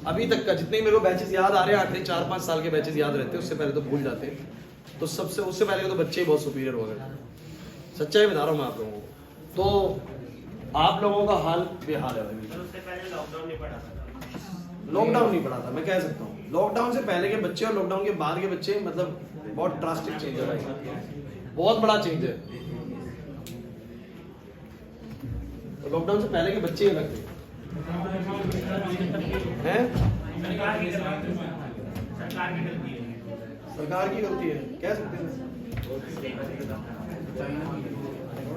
अभी तक का जितने मेरे को बैचेस याद आ रहे हैं, आखिरी 4-5 साल के बैचेस याद रहते हैं, उससे पहले तो भूल जाते हैं, तो उससे पहले तो बच्चे ही बहुत सुपीरियर हो गए, सच्चाई बता रहा हूँ मैं आप लोगों को। तो आप लोगों का हाल बेहाल है अभी। लॉकडाउन नहीं पड़ा था, मैं कह सकता हूँ लॉकडाउन से पहले के बच्चे और लॉकडाउन के बाद के बच्चे मतलब बहुत ड्रास्टिक चेंज है भाई, बहुत बड़ा चेंज है। तो लॉकडाउन से पहले के बच्चे ही अलग थे हैं, सरकार की गलती है कह सकते हैं।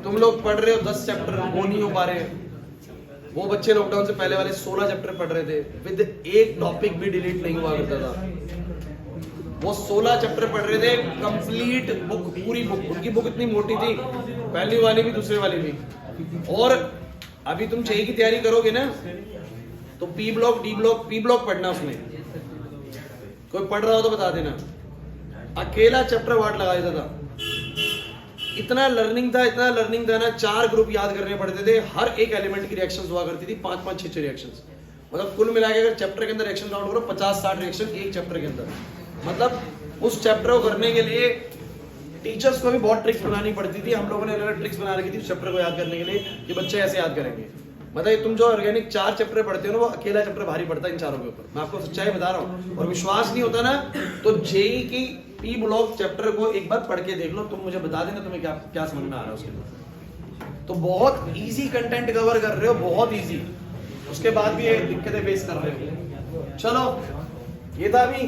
तुम लोग पढ़ रहे हो 10 चैप्टर, वो नहीं हो पा रहे, वो बच्चे लॉकडाउन से पहले वाले 16 चैप्टर पढ़ रहे थे, विद एक टॉपिक भी डिलीट नहीं हुआ करता था, वो 16 चैप्टर पढ़ रहे थे, कंप्लीट बुक, पूरी बुक, उनकी बुक इतनी मोटी थी, पहली वाली भी दूसरे वाली भी। और अभी तुम 6 की तैयारी करोगे ना, तो पी ब्लॉक पढ़ना, उसमें कोई पढ़ रहा हो तो बता देना, अकेला चैप्टर वार्ड लगा देता था, इतना लर्निंग था ना, 4 ग्रुप याद करने पड़ते थे, हर एक एलिमेंट की रिएक्शंस हुआ करती थी, 5-5, 6-6 रिएक्शंस, मतलब कुल मिला के अगर चैप्टर के अंदर रिएक्शन काउंट करो 50-60 रिएक्शन एक चैप्टर के अंदर। मतलब उस चैप्टर को करने के लिए टीचर्स को भी बहुत ट्रिक्स बनानी पड़ती थी, हम लोगों ने अलग ट्रिक्स बना रखी थी उस चैप्टर को याद करने के लिए कि बच्चे ऐसे याद करेंगे। मतलब तुम जो ऑर्गेनिक 4 चैप्टर पढ़ते हो ना, वो अकेला चैप्टर भारी पड़ता है इन चारों के ऊपर, मैं आपको सच्चाई बता रहा हूँ। और विश्वास नहीं होता ना, तो जेई की पी ब्लॉक चैप्टर को एक बार पढ़ के देख लो, तुम मुझे बता देना तुम्हें क्या समझ में आ रहा है उसके अंदर। तो बहुत इजी कंटेंट कवर कर रहे हो, बहुत इजी, उसके बाद भी ये दिक्कतें फेस कर रहे हो। चलो ये था, अभी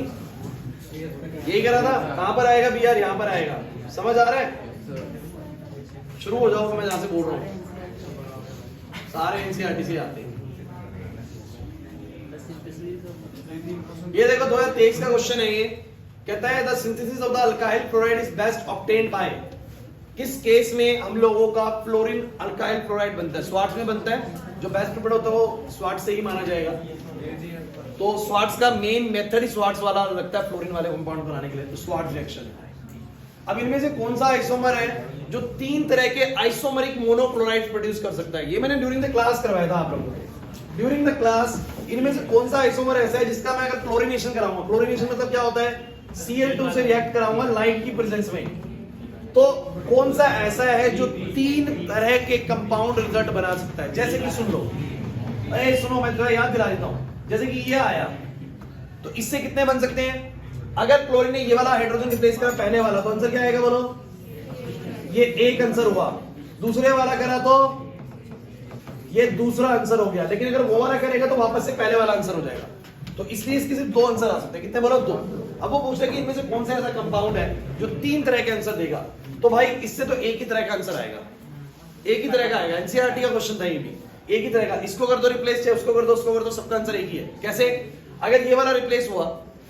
यही करा था, कहां पर आएगा बी आर, यहाँ पर आएगा, समझ आ रहा है। शुरू हो जाओगे, मैं जहां से बोल रहा हूँ, सारे एनसीईआरटी से आते हैं। ये देखो 2023 का क्वेश्चन है, ये कहता है the synthesis of the alkyl chloride is best obtained by, किस केस में हम लोगों का फ्लोरीन अल्काइल क्लोराइड बनता है, स्वाट्स में बनता है, जो बेस्ट प्रिपेयर्ड होता है वो स्वाट्स से ही माना जाएगा। तो स्वाट्स का मेन मेथड ही स्वाट्स वाला लगता है फ्लोरीन वाले कंपाउंड बनाने के लिए, तो स्वाट्स रिएक्शन है। अब इनमें से कौन सा आइसोमर है जो 3 तरह के आइसोमरिक मोनोक्लोराइड प्रोड्यूस कर सकता है, ये मैंने ड्यूरिंग द क्लास करवाया था आप लोगों को। ड्यूरिंग द क्लास इनमें से कौन सा आइसोमर ऐसा है जिसका मैं अगर क्लोरीनेशन कराऊंगा, क्लोरीनेशन मतलब क्या होता है, Cl2 से रिएक्ट कराऊंगा लाइट की प्रेजेंस में, तो कौन सा ऐसा है जो 3 तरह के कंपाउंड रिजल्ट बना सकता है। जैसे कि सुन लो, सुनो मैं थोड़ा याद दिला देता हूं, जैसे कि ये आया, तो इससे कितने बन सकते हैं, अगर क्लोरीन ने ये वाला हाइड्रोजन रिप्लेस करा पहले वाला, तो आंसर क्या आएगा बोलो, ये एक आंसर हुआ, दूसरे वाला करा तो ये दूसरा आंसर हो गया, लेकिन अगर वो वाला करेगा तो वापस से पहले वाला आंसर हो जाएगा। तो इसलिए इसके सिर्फ 2 आंसर आ सकते हैं, कितने बोलो 2। अब वो पूछ रहे कि इनमें से कौन सा ऐसा कंपाउंड है जो 3 तरह के आंसर देगा, तो भाई इससे तो एक ही तरह का आंसर आएगा, एक ही तरह का आएगा, एनसीईआरटी का क्वेश्चन था ये भी, एक ही तरह का, इसको कर दो रिप्लेस, चाहे उसको कर दो, उसको कर दो, सबका आंसर एक ही है। कैसे, अगर ये वाला रिप्लेस हुआ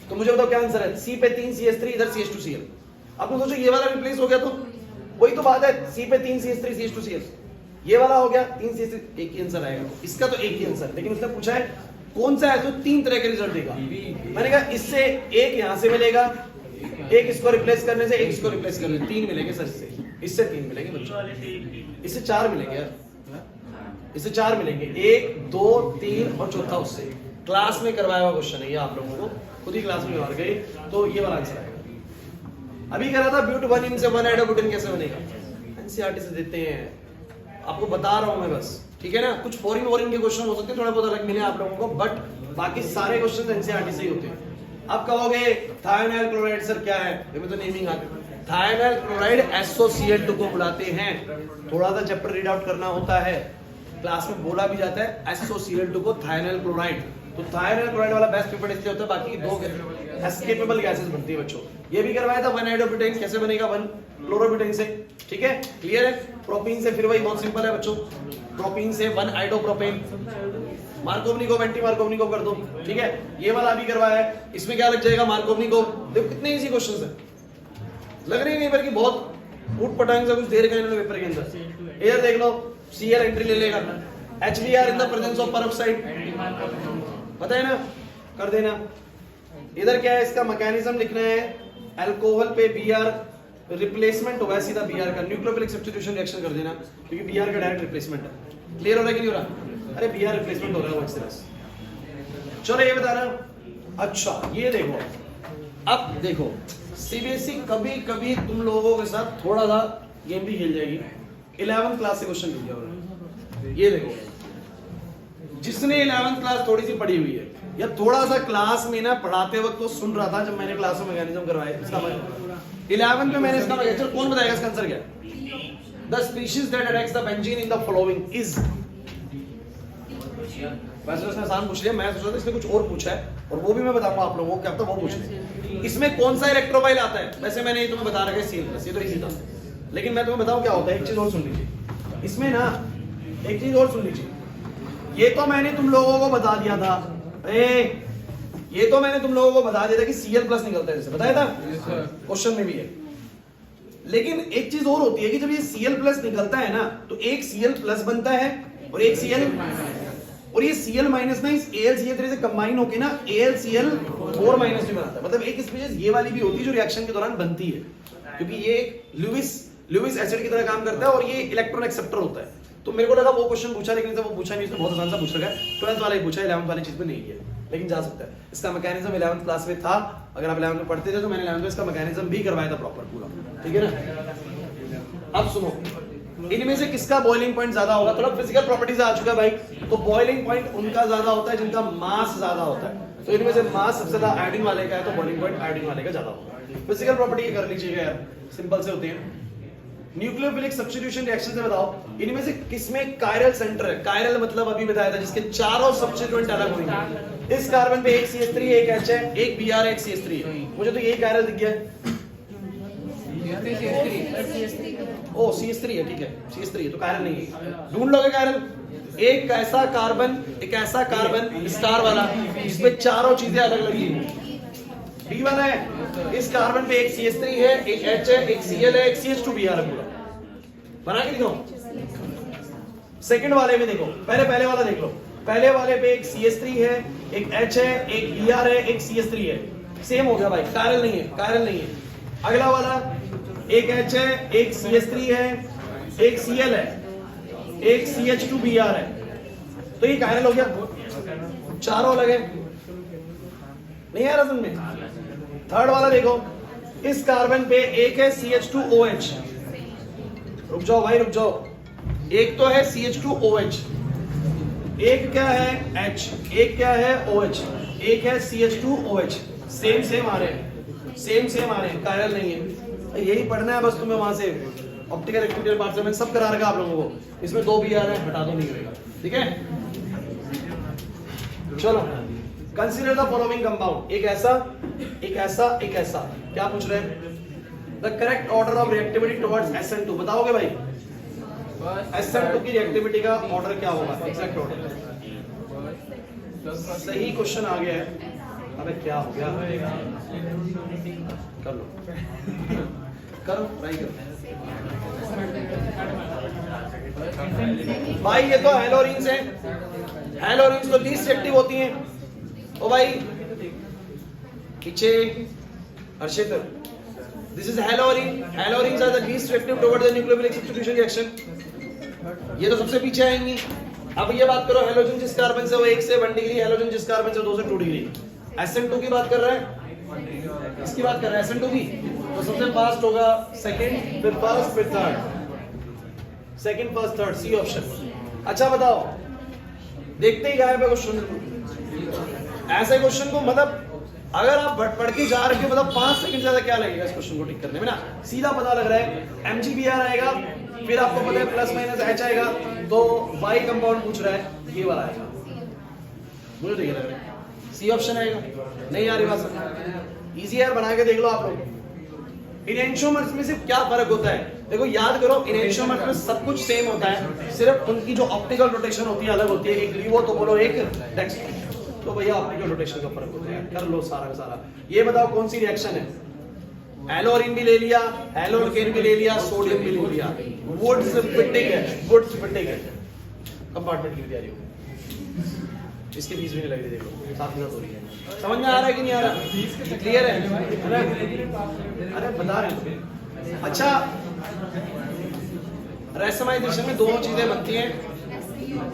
तो मुझे बताओ क्या आंसर है? C पे 3 CH3 इधर CH2Cl। आपने सोचो ये वाला रिप्लेस हो गया तो वही तो बात है, C पे 3 CH3 CH2Cl, ये वाला हो गया 3 CH3, एक ही आंसर आएगा। इसका तो एक ही आंसर, लेकिन उसने पूछा है कौन सा है तो 3 तरह के रिजल्ट देगा। मैंने कहा इससे एक यहां से मिलेगा, एक इसको रिप्लेस करने से, एक इसको रिप्लेस करने से, 3 मिलेंगे सर इससे 3 मिलेंगे बच्चों, इससे 4 मिलेंगे यार, इससे 4 मिलेंगे, 1 2 3 और चौथा उससे। क्लास में करवाया हुआ क्वेश्चन है ये, आप लोगों को खुद ही क्लास में मार गए, तो ये वाला आंसर आएगा। अभी कह रहा था ब्यूट 1 इन से 1 हाइड्रोब्यूटेन कैसे बनेगा, एनसीईआरटी से देते हैं, आपको बता रहा हूं मैं बस, ठीक है ना। कुछ फॉरेन के क्वेश्चन हो सकते हैं, थोड़ा बहुत अलग मिले आप लोगों को, बट बाकी सारे क्वेश्चन एनसीईआरटी से ही होते हैं। अब कहोगे थायोनाइल क्लोराइड सर क्या है, ये तो नेमिंग आती है। थायोनाइल क्लोराइड SOCl2 को बुलाते हैं, थोड़ा सा चैप्टर रीड आउट करना होता है, क्लास में बोला भी जाता है SOCl2 को थायोनाइल क्लोराइड। तो थायोनाइल क्लोराइड वाला बेस्ट पेपर इसलिए होता है, बाकी 2 एस्केपेबल गैसेस बनती है बच्चों। ये भी करवाया था 1 हाइड्रोब्यूटेन कैसे बनेगा 1 क्लोरोब्यूटेन से, ठीक है, क्लियर है। प्रोपीन से फिर वही बहुत सिंपल है बच्चों, प्रोपीन से 1 आइडोप्रोपेन, मार्कोवनिकोव एंटी मार्कोवनिकोव कर दो, ठीक है। ये वाला भी करवाया है, इसमें क्या लग जाएगा मार्कोवनिकोव। देखो कितने इजी क्वेश्चंस हैं, लग रही नहीं बल्कि बहुत ऊट पटांग से कुछ दे रखा है इन्होंने पेपर के अंदर। इधर देख लो Cl एंट्री ले लेगा, HBr in the presence of peroxide, पता है ना, कर देना। इधर क्या है इसका मैकेनिज्म लिखना है, अल्कोहल पे Br रिप्लेसमेंट होगा सीधा Br का, न्यूक्लियोफिलिक सब्स्टिट्यूशन रिएक्शन कर देना, क्योंकि Br का डायरेक्ट रिप्लेसमेंट है। क्लियर हो रहा है कि नहीं हो रहा? अरे Br रिप्लेसमेंट हो रहा है वो इस तरह से। चलो ये बता रहा, अच्छा ये देखो, अब देखो सीबीएसई कभी कभी तुम लोगों के साथ थोड़ा सा गेम भी खेल जाएगी। 11th क्लास से क्वेश्चन लिया हुआ, ये देखो, जिसने 11th क्लास थोड़ी सी पढ़ी हुई है या थोड़ा सा क्लास में ना पढ़ाते वक्त तो सुन रहा था जब मैंने क्लास में मैकेनिज्म करवाया, इसका 11th में मैंने इसका मैकेनिज्म, कौन बताएगा इसका आंसर क्या है? The species that attacks the benzene in the following is, वैसे उसने आसान पूछ लिया, मैं सोच रहा था इसने कुछ और पूछा है और वो भी मैं बताऊंगा आप लोगों को, क्या पता वो पूछ ले। इसमें कौन सा इलेक्ट्रोफाइल आता है, वैसे मैंने ये तुम्हें बता रखा है Cl+, ये तो इजी था, लेकिन मैं तुम्हें बताऊं क्या होता है, एक चीज और सुन लीजिए इसमें ना, एक चीज और सुन लीजिए। ये तो मैंने तुम लोगों को बता दिया था, ये तो मैंने तुम लोगों को बता दिया था कि Cl+ निकलता है, जैसे बताया था क्वेश्चन में भी है। लेकिन एक चीज और होती है कि जब ये Cl+ निकलता है ना, तो एक Cl+ बनता है और एक Cl, और ये Cl- ना इस AlCl3 से कंबाइन होके ना AlCl4- भी बनाता है। मतलब एक स्पीशीज ये वाली भी होती है जो रिएक्शन के दौरान बनती है, क्योंकि ये लुईस एसिड की तरह काम करता है और ये इलेक्ट्रॉन एक्सेप्टर होता है। तो मेरे को लगा वो क्वेश्चन पूछा, लेकिन वो पूछा नहीं, उसने बहुत आसान सा पूछ रखा है, 12th वाला ही पूछा, 11th वाली चीज पे नहीं किया, लेकिन जा सकता है। इसका मैकेनिज्म 11th क्लास में था, अगर आप 11th में पढ़ते थे तो मैंने 11th में इसका मैकेनिज्म भी करवाया था प्रॉपर पूरा, ठीक है ना। अब सुनो, इनमें से किसका बॉइलिंग पॉइंट ज्यादा होगा, थोड़ा फिजिकल प्रॉपर्टीज आ चुका है भाई, तो बॉइलिंग पॉइंट उनका ज्यादा होता है जिनका मास ज्यादा होता है। तो इनमें से मास सबसे ज्यादा आयोडीन वाले का है, तो बॉइलिंग पॉइंट आयोडीन वाले का ज्यादा होगा। फिजिकल प्रॉपर्टी कर लीजिएगा यार, सिंपल से होते हैं। न्यूक्लियोफिलिक सब्स्टिट्यूशन रिएक्शन से बताओ, इनमें से किसमें कायरल सेंटर है, कायरल मतलब अभी बताया था जिसके चारों सब्स्टिट्यूएंट अलग होंगे। इस कार्बन पे एक CH3 एक H है, एक Br एक CH3 है, मुझे तो यही कायरल दिख गया है। ओ CH3 है, ठीक है CH3 है, तो कायरल नहीं है, ढूंढ लोगे कायरल। एक ऐसा कार्बन स्टार वाला जिसमें चारों चीजें अलग अलग हैं, B वाला है। इस कार्बन पे एक CH3 है, एक H है, एक Cl है, एक CH2Br है, पूरा बना के दिखाओ। सेकंड वाले में देखो, पहले वाला देख लो, पहले वाले पे एक CH3 है, एक H है, एक Br है, एक CH3 है, सेम हो गया भाई, कायरल नहीं है। अगला वाला एक H है, एक CH3 है, एक Cl है, एक CH2Br है, तो ये कायरल हो गया, चारों अलग है, नहीं आ रहा समझ में। थर्ड वाला देखो, इस कार्बन पे एक है CH2OH, रुक जाओ भाई रुक जाओ, एक तो है CH2OH, एक क्या है H, एक क्या है OH, एक है CH2OH, सेम आ रहे हैं, कायरल नहीं है। यही पढ़ना है बस तुम्हें, वहां से ऑप्टिकल एक्टिविटी पार्ट से मैंने सब करा रखा आप लोगों को। इसमें 2 Br है, हटा दो, नहीं होगा, ठीक है। चलो, कंसीडर द फॉलोइंग कंपाउंड, एक ऐसा, क्या पूछ रहे हैं? The correct order of reactivity towards SN2, बताओगे भाई SN2 की रिएक्टिविटी का ऑर्डर क्या होगा, एग्जैक्ट ऑर्डर। सही क्वेश्चन आ गया है, अबे क्या हो गया? कर लो, करो, ट्राई करो भाई। ये तो हेलोरिन्स हैं, हेलोरिन्स तो लीस्ट एक्टिव होती हैं। ओ भाई पीछे Harshit, this is haloarene, haloarenes are the least active toward the nucleophilic substitution reaction. ये तो सबसे पीछे आएंगी। अब ये बात करो, हेलोजन जिस कार्बन से वो 1 से 1 डिग्री, हेलोजन जिस कार्बन से 2 से 2 डिग्री। SN2 की बात कर रहा है, इसकी बात कर रहा है SN2 की। तो सबसे फास्ट होगा सेकंड, फिर फर्स्ट, फिर third. Second, first, third, C option. अच्छा बताओ, देखते ही गायब है क्वेश्चन। ऐसे क्वेश्चन को मतलब अगर आप पढ़ के जा रहे हो, मतलब 5 सेकंड ज्यादा क्या लगेगा इस क्वेश्चन को टिक करने में ना, सीधा पता लग रहा है। MgBr आएगा, फिर आपको पता है प्लस माइनस H आएगा, तो Y कंपाउंड पूछ रहा है, ये वाला आएगा। मुझे तो ये लग रहा है सी ऑप्शन आएगा। नहीं आ रही बात? इजी यार, बना के देख लो आप लोग। इनएंशियोमर्स में सिर्फ क्या फर्क होता है, देखो याद करो, इनएंशियोमर्स में सब कुछ सेम होता है, सिर्फ उनकी जो ऑप्टिकल रोटेशन होती है अलग होती है। एक लिवो तो बोलो, एक डेक्स्ट्रो, तो भैया ऑप्टिकल रोटेशन का फर्क होता है। कर लो सारा का सारा। ये बताओ कौन सी रिएक्शन है? एलोरीन भी ले लिया, एलोकेन भी ले लिया, सोडियम भी ले लिया। वुड्स फिटिंग है, वुड्स फिटिंग है। कंपार्टमेंट की तैयारी हो, इसकी फीस भी नहीं लग रही, देखो साथ में हो रही है। समझ में आ रहा है कि नहीं आ रहा? क्लियर है? अरे बता रहे हो। अच्छा, रेसमाइजेशन में दोनों चीजें बनती हैं।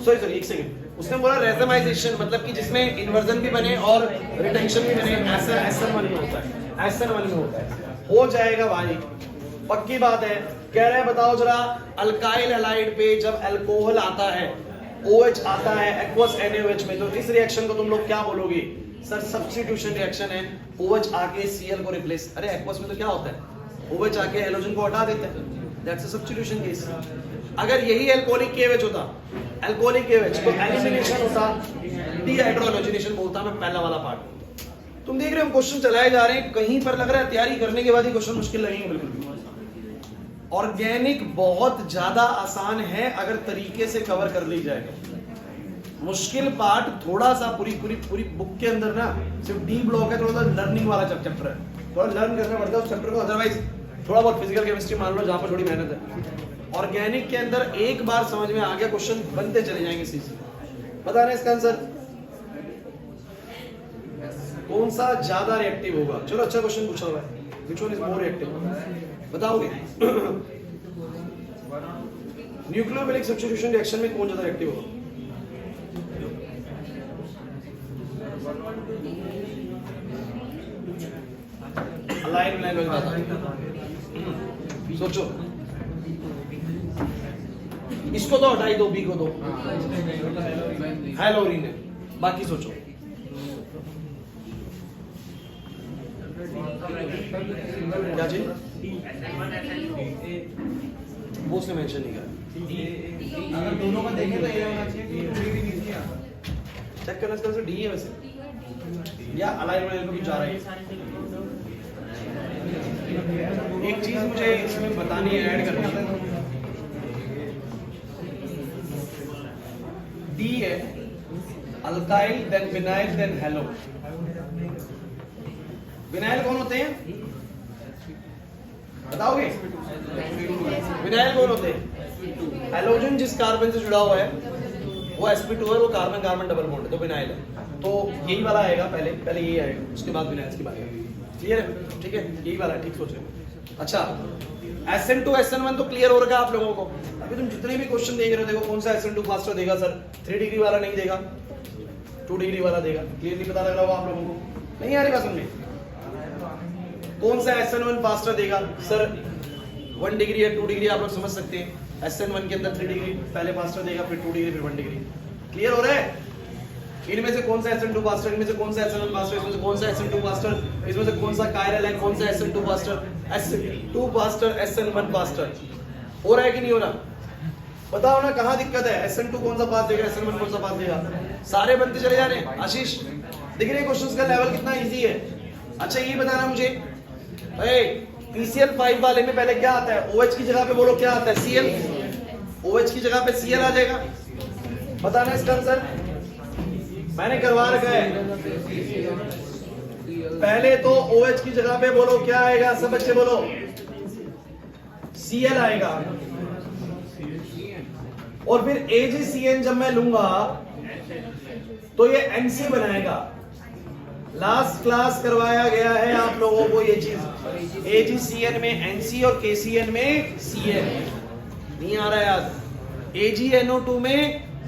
सॉरी एक सेकंड, उसने बोला रेसमाइजेशन मतलब कि जिसमें इन्वर्जन भी बने और रिटेंशन भी बने। ऐसा SN1 में होता है, SN1 में होता है। हो जाएगा भाई, पक्की बात है। कह रहे हैं बताओ जरा, अल्काइल हैलाइड पे जब अल्कोहल आता है, OH आता है एक्वस NaOH में, तो इस रिएक्शन को तुम लोग क्या बोलोगे? सर सब्स्टिट्यूशन रिएक्शन है। OH आके Cl को रिप्लेस, अरे एक्वस में तो क्या होता है, OH आके हैलोजन को हटा देता है, दैट्स अ सब्स्टिट्यूशन केस। अगर यही अल्कोहलिक KOH होता, अल्कोहलिक KOH, तो एलिमिनेशन होता, डीहाइड्रोजनेशन बोलता मैं पहला वाला पार्ट। तुम देख रहे हो क्वेश्चन चलाए जा रहे हैं, कहीं पर लग रहा है तैयारी करने के बाद ही क्वेश्चन मुश्किल लगेंगे। बिल्कुल ऑर्गेनिक बहुत ज्यादा आसान है अगर तरीके से कवर कर ली जाए। मुश्किल पार्ट थोड़ा सा पूरी बुक के अंदर ना सिर्फ डी ब्लॉक है, थोड़ा सा लर्निंग वाला चैप्टर है, थोड़ा लर्न करना पड़ता है उस चैप्टर को। अदरवाइज थोड़ा बहुत फिजिकल केमिस्ट्री मान लो जहां पर थोड़ी मेहनत है। ऑर्गेनिक के अंदर एक बार समझ में आ गया, क्वेश्चन बनते चले जाएंगे सीधे। बताना इसका आंसर कौन सा ज्यादा रिएक्टिव होगा? चलो अच्छा क्वेश्चन पूछा हुआ है, which one is more reactive बताओगे? न्यूक्लियोफिलिक सब्स्टिट्यूशन रिएक्शन में कौन ज्यादा रिएक्टिव होगा? लाइन लाइन सोचो, इसको तो हटाई दो, बी को दो, हेलोरीन है, बाकी सोचो। क्या चीज? वो उसने मेंशन नहीं किया। अगर दोनों का देखें तो ये होना चाहिए कि चेक करना इसका आंसर डी है वैसे, या अलाइनमेंट को जा रहा है। एक चीज मुझे इसमें बतानी है, ऐड करनी है। डी है alkyl, then vinyl, then halo. Vinyl कौन होते हैं बताओगे? विनाइल कौन होते हैं? हैलोजन जिस कार्बन से जुड़ा हुआ है वो sp2 है, वो कार्बन कार्बन डबल बॉन्ड है, तो विनाइल है। तो यही वाला आएगा, पहले यही आएगा, उसके बाद विनाइल की बात आएगी। क्लियर है? ठीक है, यही वाला ठीक सोच रहे हो। अच्छा, SN2 SN1 तो क्लियर हो रखा है आप लोगों को। अभी तुम जितने भी क्वेश्चन देख रहे हो, देखो कौन सा SN2 फास्टर देगा सर? 3 डिग्री वाला नहीं देगा, 2 डिग्री वाला देगा। क्लियरली पता लग रहा होगा आप लोगों को? नहीं आ रही बात समझ में? कौन सा SN1 फास्टर देगा सर? 1 डिग्री या 2 डिग्री आप लोग समझ सकते हैं। SN1 के अंदर 3 डिग्री पहले फास्टर देगा, फिर 2 डिग्री, फिर 1 डिग्री। क्लियर हो रहा है? इनमें से कौन सा SN2 फास्टर, इनमें से कौन सा SN1 फास्टर, इसमें से कौन सा SN2 फास्टर, इसमें से कौन सा कायरल है, कौन सा SN2 faster, SN2 faster, SN1 faster. हो रहा है कि नहीं हो रहा? बताओ ना कहाँ दिक्कत है? SN2 कौन सा फास्ट देगा, SN1 कौन सा फास्ट देगा? सारे बनते चले जा रहे हैं। आशीष दिख रहे हैं क्वेश्चंस का लेवल कितना इजी है? अच्छा ये बताना मुझे, PCl5 वाले में पहले क्या आता है? OH की जगह पे बोलो क्या आता है? Cl। OH की जगह पे Cl आ जाएगा। बताना इसका आंसर। मैंने करवा रखा है, पहले तो OH की जगह पे बोलो क्या आएगा, सब बच्चे बोलो Cl आएगा, और फिर AgCN जब मैं लूंगा तो ये NC बनाएगा। लास्ट क्लास करवाया गया है आप लोगों को ये चीज, AgCN में NC और KCN में Cl। नहीं आ रहा है याद? AgNO2 में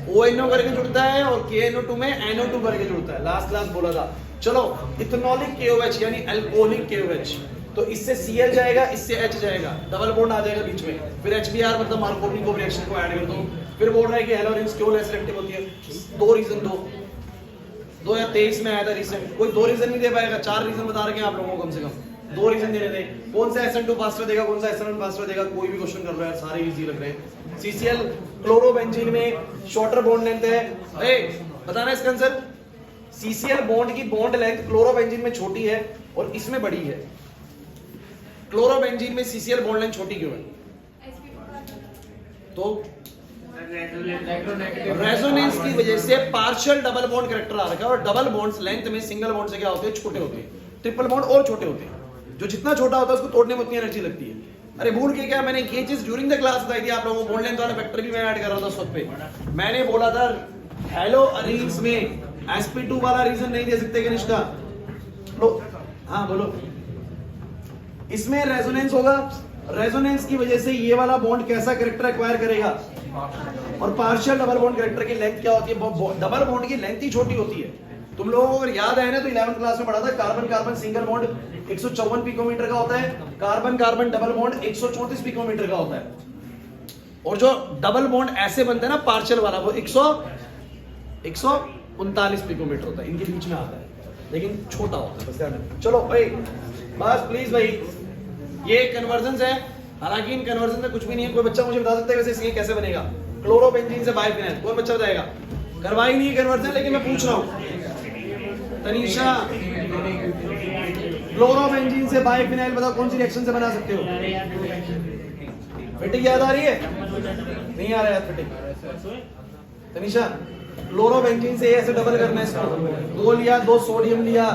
ONO करके जुड़ता है और KNO2 में NO2 करके जुड़ता है, लास्ट क्लास बोला था। चलो इथेनॉलिक KOH यानी अल्कोहलिक KOH, तो इससे Cl जाएगा, इससे H जाएगा, डबल बॉन्ड आ जाएगा बीच में, फिर HBr मतलब मार्कोवनिकोव रिएक्शन को ऐड कर दो। फिर बोल रहा है कि हेलोरिन्स क्यों लेस रिएक्टिव होती है, दो रीजन दो 2023 में आया था रिसेंट, कोई दो रीजन नहीं दे पाएगा, चार रीजन बता रखे हैं आप लोगों को, कम से कम दो रीजन देने थे। कौन सा SN2 फास्टर देगा, कौन सा SN1 फास्टर देगा, कोई भी क्वेश्चन कर रहा है, सारे इजी लग रहे हैं। CCl क्लोरोबेंजीन में शॉर्टर बॉन्ड लेंथ है, बताना इसका आंसर। CCl बॉन्ड की बॉन्ड लेंथ क्लोरोबेंजीन में छोटी है और इसमें बड़ी है। क्लोरोबेंजीन में CCl बॉन्ड लेंथ छोटी क्यों है? तो रेजोनेंस की वजह से पार्शियल डबल बॉन्ड कैरेक्टर आ रखा है, और डबल बॉन्ड्स लेंथ में सिंगल बॉन्ड से क्या होते हैं, छोटे होते हैं। ट्रिपल बॉन्ड और छोटे होते हैं, जो जितना छोटा होता है उसको तोड़ने में उतनी एनर्जी लगती है। अरे भूल के क्या, मैंने ये चीज ड्यूरिंग द क्लास बताई थी आप लोगों को, बॉन्ड लेंथ वाला फैक्टर भी मैं ऐड कर रहा था उस वक्त पे। मैंने बोला था हेलो अरीन्स में sp2 वाला रीजन नहीं दे सकते कनिष्का, लो हाँ बोलो। इसमें रेजोनेंस होगा, रेजोनेंस की वजह से ये वाला बॉन्ड कैसा कैरेक्टर एक्वायर करेगा, और पार्शियल डबल बॉन्ड कैरेक्टर की लेंथ क्या होती है, डबल बॉन्ड की लेंथ ही छोटी होती है। तुम लोगों को अगर याद है ना तो 11th क्लास में पढ़ा था, carbon carbon single bond 154 picometre का होता है, carbon carbon double bond 134 picometre का होता है, और जो डबल बॉन्ड ऐसे बनते हैं ना पार्शियल वाला, वो 139 पिकोमीटर होता है, इनके बीच में आता है, लेकिन छोटा होता है, बस ध्यान रखना। चलो भाई बस प्लीज भाई, ये कन्वर्जन है, हालांकि इन कन्वर्जन में कुछ भी नहीं है। कोई बच्चा मुझे बता सकता है वैसे ये कैसे बनेगा, क्लोरोबेंजीन से बाइफिनाइल, कौन बच्चा बताएगा? करवाई नहीं है कन्वर्जन, लेकिन मैं पूछ रहा हूँ। तनीषा, क्लोरोबेंजीन से बाइफिनाइल बताओ कौन सी रिएक्शन से बना सकते हो? फिटिंग याद आ रही है? नहीं आ रहा है फिटिंग। तनीषा, क्लोरोबेंजीन से ऐसे डबल करना है इसको, दो लिया, दो सोडियम लिया,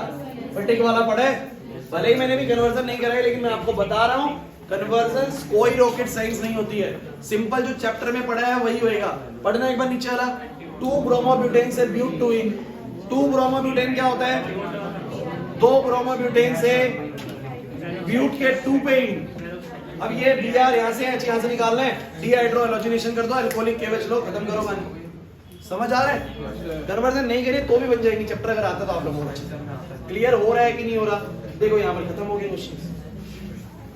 फिटिंग वाला पढ़े। भले ही मैंने भी कन्वर्जन नहीं करा है, लेकिन मैं आपको बता रहा हूँ कन्वर्जन कोई रॉकेट साइंस नहीं होती है, सिंपल जो चैप्टर में पढ़ा है वही होएगा। पढ़ना एक बार नीचे वाला, 2 ब्रोमोब्यूटेन से ब्यूट-2-इन। 2 ब्रोमोब्यूटेन क्या होता है? 2 ब्रोमोब्यूटेन से ब्यूट के 2 पे इन। अब ये Br यहाँ से निकालना है, डिहाइड्रो हैलोजिनेशन कर दो, अल्कोहलिक KOH लो, खत्म करो कहानी। समझ आ रहा है? कन्वर्जन नहीं करिए तो भी बन जाएगी, चैप्टर अगर आता तो आप लोगों को क्लियर हो रहा है कि नहीं हो रहा। देखो यहाँ पर खत्म हो गए क्वेश्चन,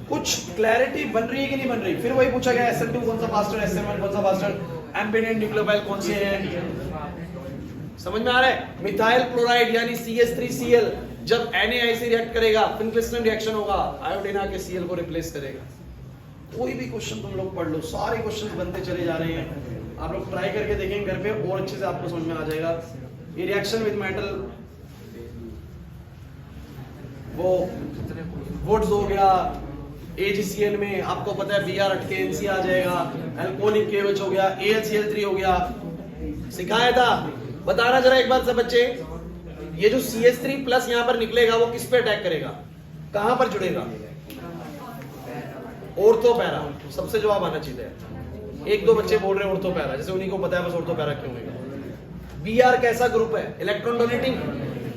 कुछ क्लैरिटी बन रही है कि नहीं बन रही। फिर वही पूछा गया SN2 कौन सा फास्टर, SN1 कौन सा फास्टर, एम्पिडेंट न्यूक्लियोफाइल कौन से हैं, समझ में आ रहा है? मिथाइल क्लोराइड यानी CH3Cl जब NaI से रिएक्ट करेगा, फिनक्लिस्टन रिएक्शन होगा, आयोडीन आके Cl को रिप्लेस करेगा। कोई भी क्वेश्चन तुम लोग पढ़ लो, सारे क्वेश्चन बनते चले जा रहे हैं, आप लोग ट्राई करके देखेंगे घर पे और अच्छे से आपको समझ में आ जाएगा। ये रिएक्शन विद मेटल, वो वुड्स हो गया, AgCl में आपको पता है Br हट के NC आ जाएगा, अल्कोहलिक KOH हो गया, AlCl3 हो गया, सिखाया था। बताना जरा एक बार सब बच्चे, ये जो CH3 प्लस यहाँ पर निकलेगा वो किस पे अटैक करेगा, कहां पर जुड़ेगा? ऑर्थो पैरा, सबसे जवाब आना चाहिए। एक दो बच्चे बोल रहे हैं ऑर्थो पैरा, जैसे उन्हीं को पता है बस ऑर्थो पैरा क्यों होगा। Br कैसा ग्रुप है? Electron donating.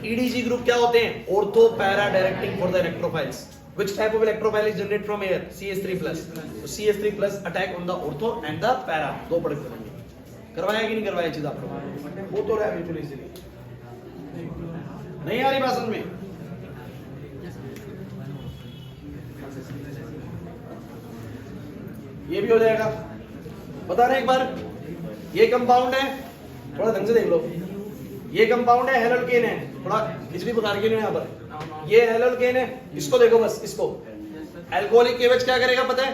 EDG ग्रुप क्या होते हैं? Ortho para directing for the electrophiles. Which type of electrophile is generated from air? CH3+. So CH3+ attack on the ortho and the para. दो पढ़ करेंगे। करवाया कि नहीं करवाया चीज आप लोगों? वो तो रहा है बिल्कुल इजीली। नहीं आ रही बात समझ में? ये भी हो जाएगा। बता रहे एक बार, ये कंपाउंड है, थोड़ा ढंग से देख लो। ये कंपाउंड है, हेलोल्केन है, थोड़ा खिचड़ी पका के नहीं यहाँ पर। ये हेलोल्केन है, इसको देखो बस, इसको अल्कोहलिक KOH क्या करेगा पता है?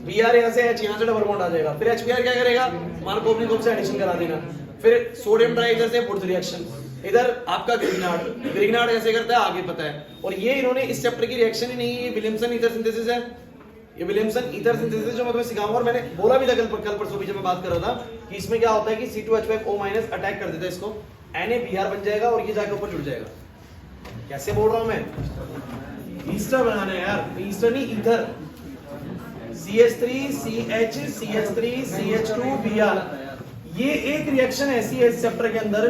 Br यहाँ से H, यहाँ से डबल बॉन्ड आ जाएगा, फिर HBr क्या करेगा? मार्कोवनिकोव से एडिशन करा देगा, फिर सोडियम ट्राइइथर से वुड्स रिएक्शन, इधर आपका ग्रिग्नार्ड ऐसे करता है, आगे पता है। और ये इन्होंने इस चैप्टर की रिएक्शन ही नहीं, ये विलियमसन ईथर सिंथेसिस है, ये विलियमसन ईथर सिंथेसिस जो मैं तुम्हें सिखाऊंगा। और मैंने बोला भी था कल परसों भी जब मैं बात कर रहा था कि इसमें क्या होता है कि C2H5O- अटैक कर देता है इसको, NaBr बन जाएगा और ये जाके ऊपर जुड़ जाएगा। कैसे बोल रहा हूं मैं? ईस्टर बनाना है यार, ईस्टर नहीं ether. CH3 CH CH3 CH2 Br, ये एक रिएक्शन ऐसी है इस चैप्टर के अंदर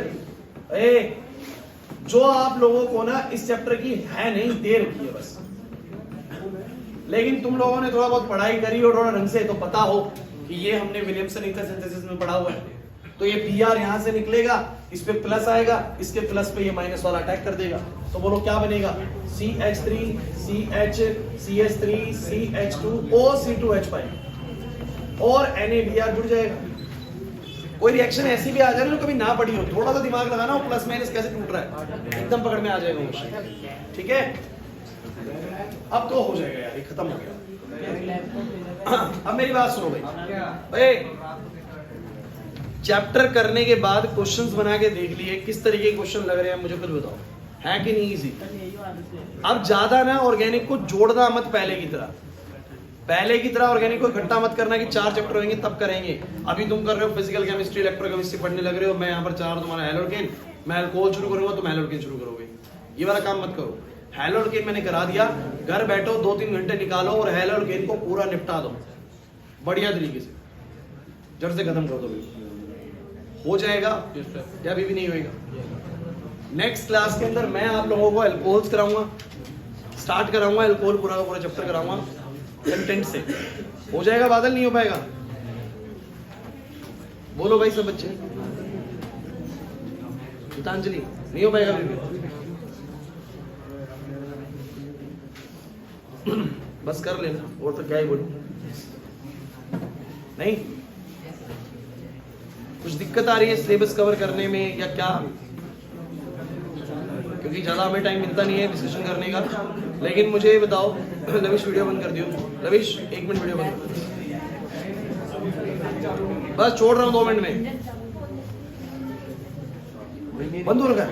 जो आप लोगों को ना इस चैप्टर की है नहीं, दे रखी है बस। लेकिन तुम लोगों ने थोड़ा बहुत पढ़ाई करी और थोड़ा ढंग से तो पता हो कि ये हमने विलियमसन ईथर सिंथेसिस में पढ़ा हुआ है। तो ये Br यहां से निकलेगा, इस पे प्लस आएगा, इसके प्लस पे ये माइनस वाला अटैक कर देगा। तो बोलो क्या बनेगा? CH3 CH CH3 CH2 OC2H5 और NaBr जुड़ जाएगा। कोई रिएक्शन ऐसी भी आ जाए ना जो कभी ना पड़ी हो, थोड़ा सा दिमाग लगाना हो प्लस माइनस कैसे टूट रहा है, एकदम पकड़ में आ जाएगा क्वेश्चन। ठीक है, अब तो हो जाएगा यार, ये खत्म हो गया। अब मेरी बात सुनो भाई, चैप्टर करने के बाद क्वेश्चंस बना के देख लिए किस तरीके के क्वेश्चन लग रहे हैं, मुझे कुछ बताओ, है कि नहीं इजी? अब ज्यादा ना ऑर्गेनिक को जोड़ना मत पहले की तरह ऑर्गेनिक को इकट्ठा मत करना कि 4 चैप्टर होंगे तब करेंगे। अभी तुम कर रहे हो फिजिकल केमिस्ट्री इलेक्ट्रोकेमिस्ट्री पढ़ने लग रहे हो, मैं यहाँ पर 4 तुम्हारा हैलोकेन, मैं अल्कोहल शुरू करूंगा तुम हैलोकेन शुरू करोगे, ये वाला काम मत करो। हैलोकेन मैंने करा दिया, घर बैठो 2-3 घंटे निकालो और हैलोकेन को पूरा निपटा दो बढ़िया तरीके से, जड़ से खत्म कर दो, हो जाएगा या अभी भी नहीं होएगा। नेक्स्ट क्लास के अंदर मैं आप लोगों को अल्कोहल्स कराऊंगा, स्टार्ट कराऊंगा अल्कोहल पूरा का पूरा चैप्टर कराऊंगा कंटेंट से। हो जाएगा बादल, नहीं हो पाएगा? बोलो भाई सब बच्चे, गीतांजलि नहीं हो पाएगा अभी? बस कर लेना, और तो क्या ही बोलूं। नहीं कुछ दिक्कत आ रही है सिलेबस कवर करने में या क्या? क्योंकि ज्यादा हमें टाइम मिलता नहीं है डिस्कशन करने का। लेकिन मुझे ये बताओ, लविश वीडियो बंद कर दियो। लविश 1 मिनट वीडियो बंद कर, बस छोड़ रहा हूँ 2 मिनट में, बंद हो रखा है।